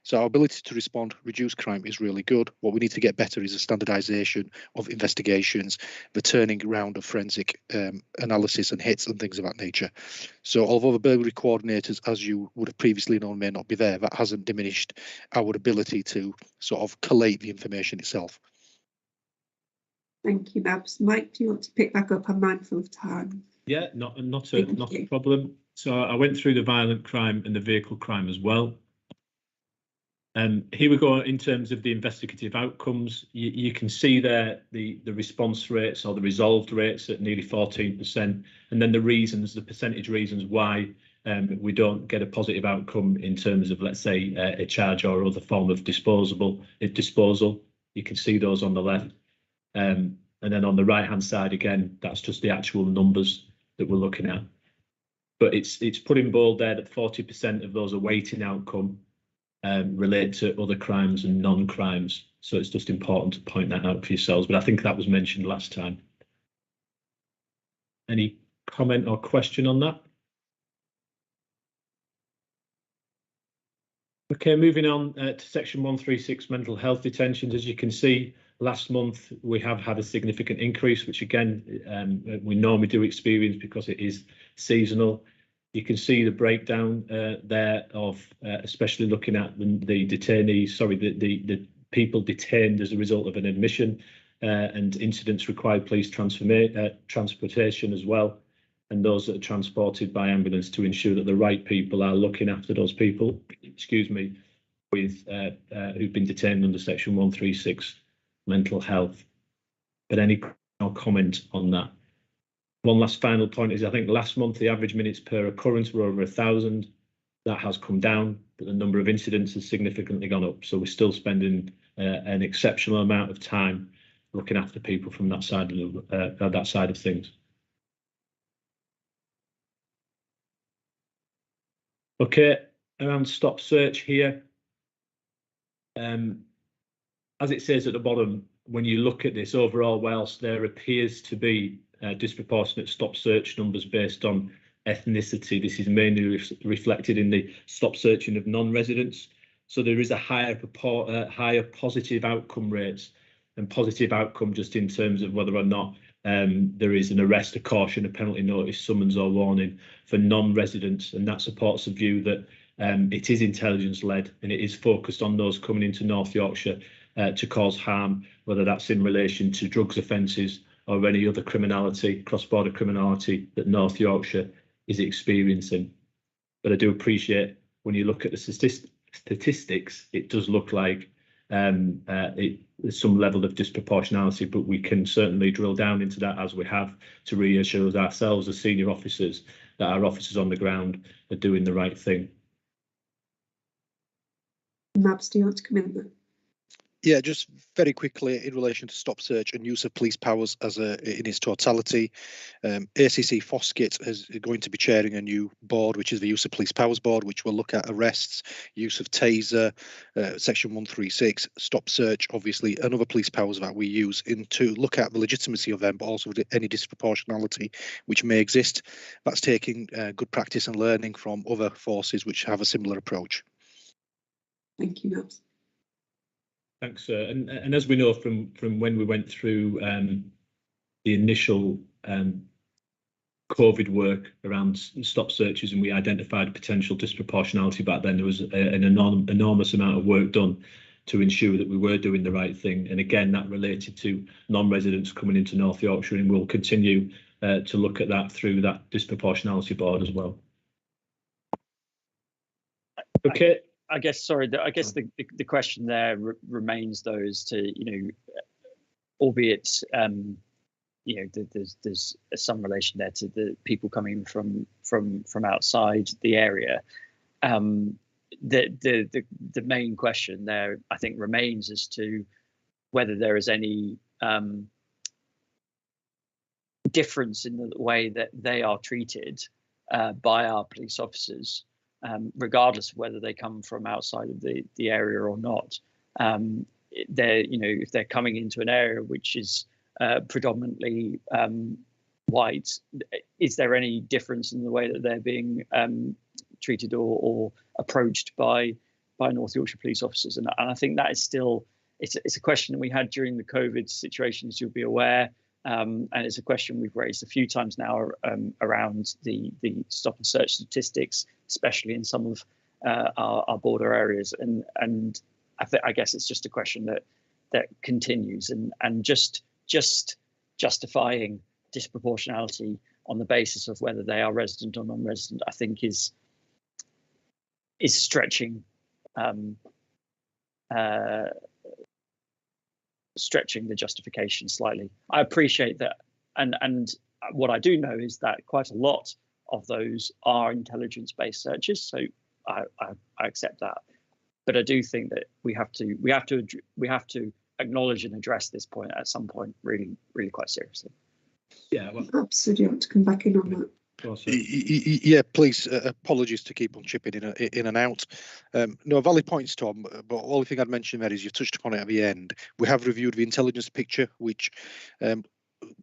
So our ability to respond, reduce crime is really good. What we need to get better is a standardisation of investigations, the turning around of forensic analysis and hits and things of that nature. So although the burglary coordinators, as you would have previously known, may not be there, that hasn't diminished our ability to sort of collate the information itself. Thank you, Babs. Mike, do you want to pick back up? I'm mindful of time. Yeah, not a problem. So I went through the violent crime and the vehicle crime as well. Here we go in terms of the investigative outcomes. You can see there the response rates or the resolved rates at nearly 14%, and then the reasons, the percentage reasons why we don't get a positive outcome in terms of, let's say, a charge or other form of disposal. You can see those on the left. And then on the right hand side again, that's just the actual numbers that we're looking at. But it's put in bold there that 40% of those awaiting outcome relate to other crimes and non-crimes. So it's just important to point that out for yourselves. But I think that was mentioned last time. Any comment or question on that? Okay, moving on to section 136, mental health detentions. As you can see, last month we have had a significant increase, which again we normally do experience because it is seasonal. You can see the breakdown there of especially looking at the detainees, sorry, the people detained as a result of an admission and incidents required police transportation as well, and those that are transported by ambulance, to ensure that the right people are looking after those people, excuse me, with who've been detained under section 136 mental health. But any comment on that? One last final point is, I think last month the average minutes per occurrence were over 1,000. That has come down, but the number of incidents has significantly gone up. So we're still spending an exceptional amount of time looking after people from that side of things. Okay, around stop search here. As it says at the bottom, when you look at this overall, whilst there appears to be disproportionate stop search numbers based on ethnicity, this is mainly reflected in the stop searching of non-residents. So there is a higher positive outcome rates, and positive outcome just in terms of whether or not there is an arrest, a caution, a penalty notice, summons or warning for non-residents, and that supports the view that it is intelligence led and it is focused on those coming into North Yorkshire to cause harm, whether that's in relation to drugs offences or any other criminality, cross-border criminality that North Yorkshire is experiencing. But I do appreciate when you look at the statistics, it does look like there's some level of disproportionality, but we can certainly drill down into that as we have to reassure ourselves as senior officers that our officers on the ground are doing the right thing. Mabs, do you want to come in there? Yeah, just very quickly in relation to stop search and use of police powers as in its totality. ACC Foskett is going to be chairing a new board, which is the Use of Police Powers Board, which will look at arrests, use of taser, section 136, stop search, obviously, and other police powers that we use to look at the legitimacy of them, but also any disproportionality which may exist. That's taking good practice and learning from other forces which have a similar approach. Thank you, Mabs. Thanks, and as we know from when we went through the initial COVID work around stop searches, and we identified potential disproportionality back then, there was an enormous amount of work done to ensure that we were doing the right thing. And again, that related to non-residents coming into North Yorkshire, and we'll continue to look at that through that disproportionality board as well. Okay. I guess the question there remains though is to, albeit there's some relation there to the people coming from outside the area. The main question there, I think, remains as to whether there is any difference in the way that they are treated by our police officers. Regardless of whether they come from outside of the area or not. If they're coming into an area which is predominantly white, is there any difference in the way that they're being treated or approached by North Yorkshire police officers? And I think that is still, it's a question that we had during the COVID situation, as you'll be aware. And it's a question we've raised a few times now around the stop and search statistics, especially in some of our border areas. And I guess it's just a question that continues, and just justifying disproportionality on the basis of whether they are resident or non-resident, I think is stretching stretching the justification slightly. I appreciate that, and what I do know is that quite a lot of those are intelligence-based searches, so I accept that. But I do think that we have to acknowledge and address this point at some point, really quite seriously. Yeah, well, absolutely. You want to come back in on that? Yeah, please. Apologies to keep on chipping in and out. No, valid points, Tom. But the only thing I'd mention there is you touched upon it at the end. We have reviewed the intelligence picture, which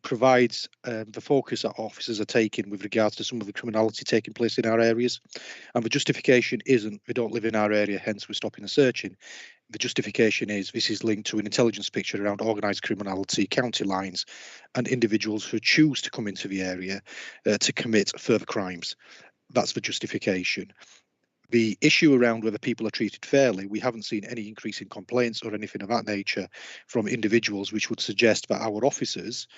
provides the focus that officers are taking with regards to some of the criminality taking place in our areas. And the justification isn't they don't live in our area, hence we're stopping and searching. The justification is this is linked to an intelligence picture around organised criminality, county lines, and individuals who choose to come into the area to commit further crimes. That's the justification. The issue around whether people are treated fairly, we haven't seen any increase in complaints or anything of that nature from individuals, which would suggest that our officers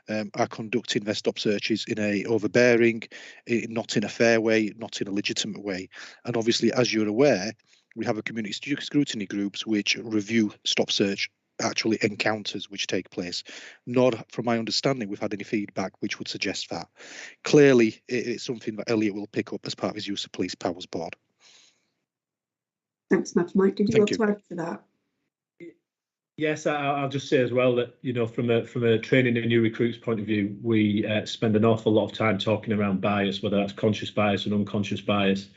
are conducting their stop searches in a overbearing, not in a fair way, not in a legitimate way. And obviously, as you're aware, we have a community scrutiny groups which review stop search actually encounters which take place. Not from my understanding we've had any feedback which would suggest that. Clearly it's something that Elliot will pick up as part of his Use of Police Powers Board. Thanks, Matt. Mike, did you want to add to that? Yes, I'll just say as well that, from a training and new recruits point of view, we spend an awful lot of time talking around bias, whether that's conscious bias and unconscious bias,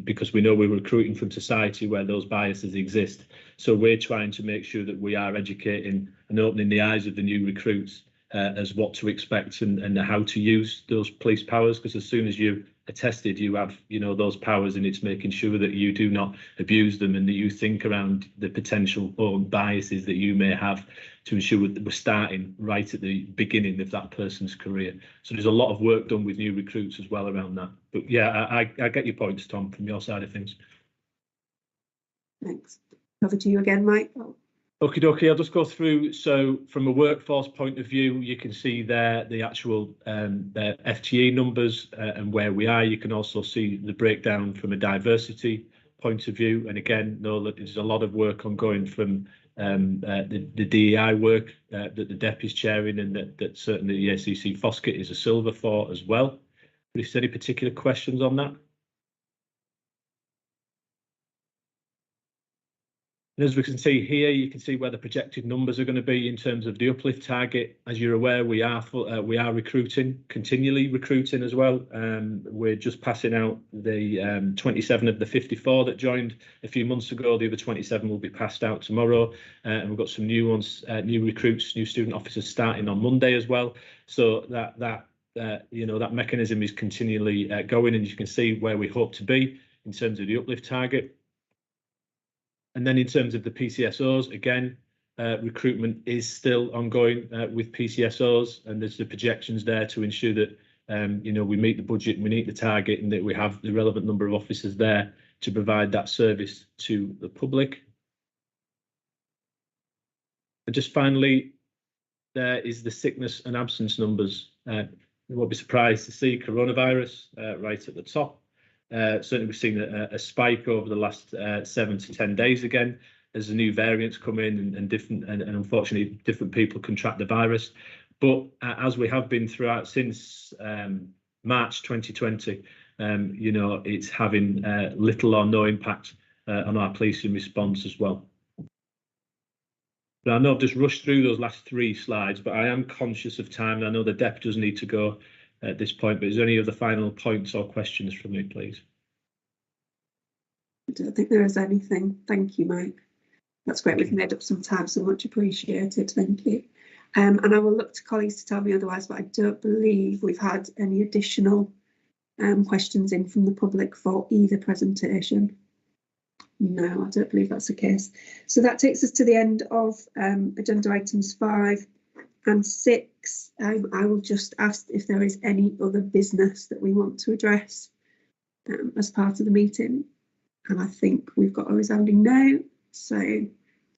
because we know we're recruiting from society where those biases exist. So we're trying to make sure that we are educating and opening the eyes of the new recruits as what to expect and how to use those police powers, because as soon as you are tested, you have those powers, and it's making sure that you do not abuse them and that you think around the potential or biases that you may have to ensure that we're starting right at the beginning of that person's career. So there's a lot of work done with new recruits as well around that. But yeah, I get your points, Tom, from your side of things. Thanks. Over to you again, Mike. Okie dokie, I'll just go through. So from a workforce point of view, you can see there the actual FTE numbers and where we are. You can also see the breakdown from a diversity point of view. And again, know that there's a lot of work ongoing from the DEI work that the DEP is chairing, and that certainly the ACC Foskett is a silver for as well. Is there any particular questions on that? And as we can see here, you can see where the projected numbers are going to be in terms of the uplift target. As you're aware, we are recruiting, continually recruiting as well. We're just passing out the 27 of the 54 that joined a few months ago. The other 27 will be passed out tomorrow, and we've got some new ones, new recruits, new student officers starting on Monday as well. So that mechanism is continually going, and you can see where we hope to be in terms of the uplift target. And then in terms of the PCSOs, again, recruitment is still ongoing with PCSOs, and there's the projections there to ensure that we meet the budget, we meet the target, and that we have the relevant number of officers there to provide that service to the public. And just finally, there is the sickness and absence numbers. You won't be surprised to see coronavirus right at the top. Certainly we've seen a spike over the last 7 to 10 days again as the new variants come in, and unfortunately different people contract the virus. But as we have been throughout since March 2020, it's having little or no impact on our policing response as well. But I know I've just rushed through those last 3 slides, but I am conscious of time, and I know the DEP does need to go at this point, but is there any other final points or questions from me, please? I don't think there is anything. Thank you, Mike. That's great. We've made up some time, so much appreciated. Thank you. And I will look to colleagues to tell me otherwise, but I don't believe we've had any additional questions in from the public for either presentation. No, I don't believe that's the case. So that takes us to the end of agenda items 5 and 6. I will just ask if there is any other business that we want to address as part of the meeting. And I think we've got a resounding no, so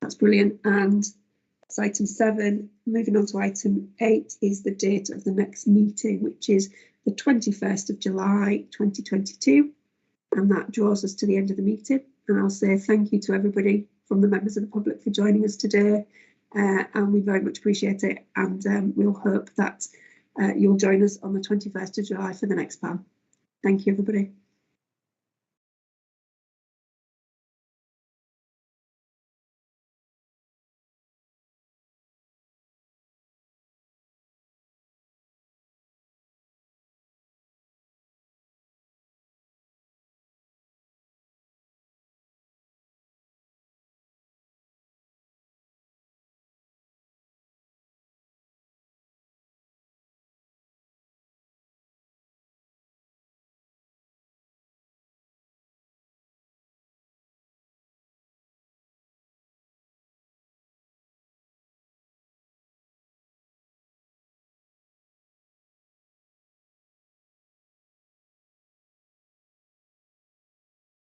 that's brilliant. And that's item 7. Moving on to item 8 is the date of the next meeting, which is the 21st of July 2022. And that draws us to the end of the meeting. And I'll say thank you to everybody from the members of the public for joining us today. And we very much appreciate it, and we'll hope that you'll join us on the 21st of July for the next PAM. Thank you, everybody.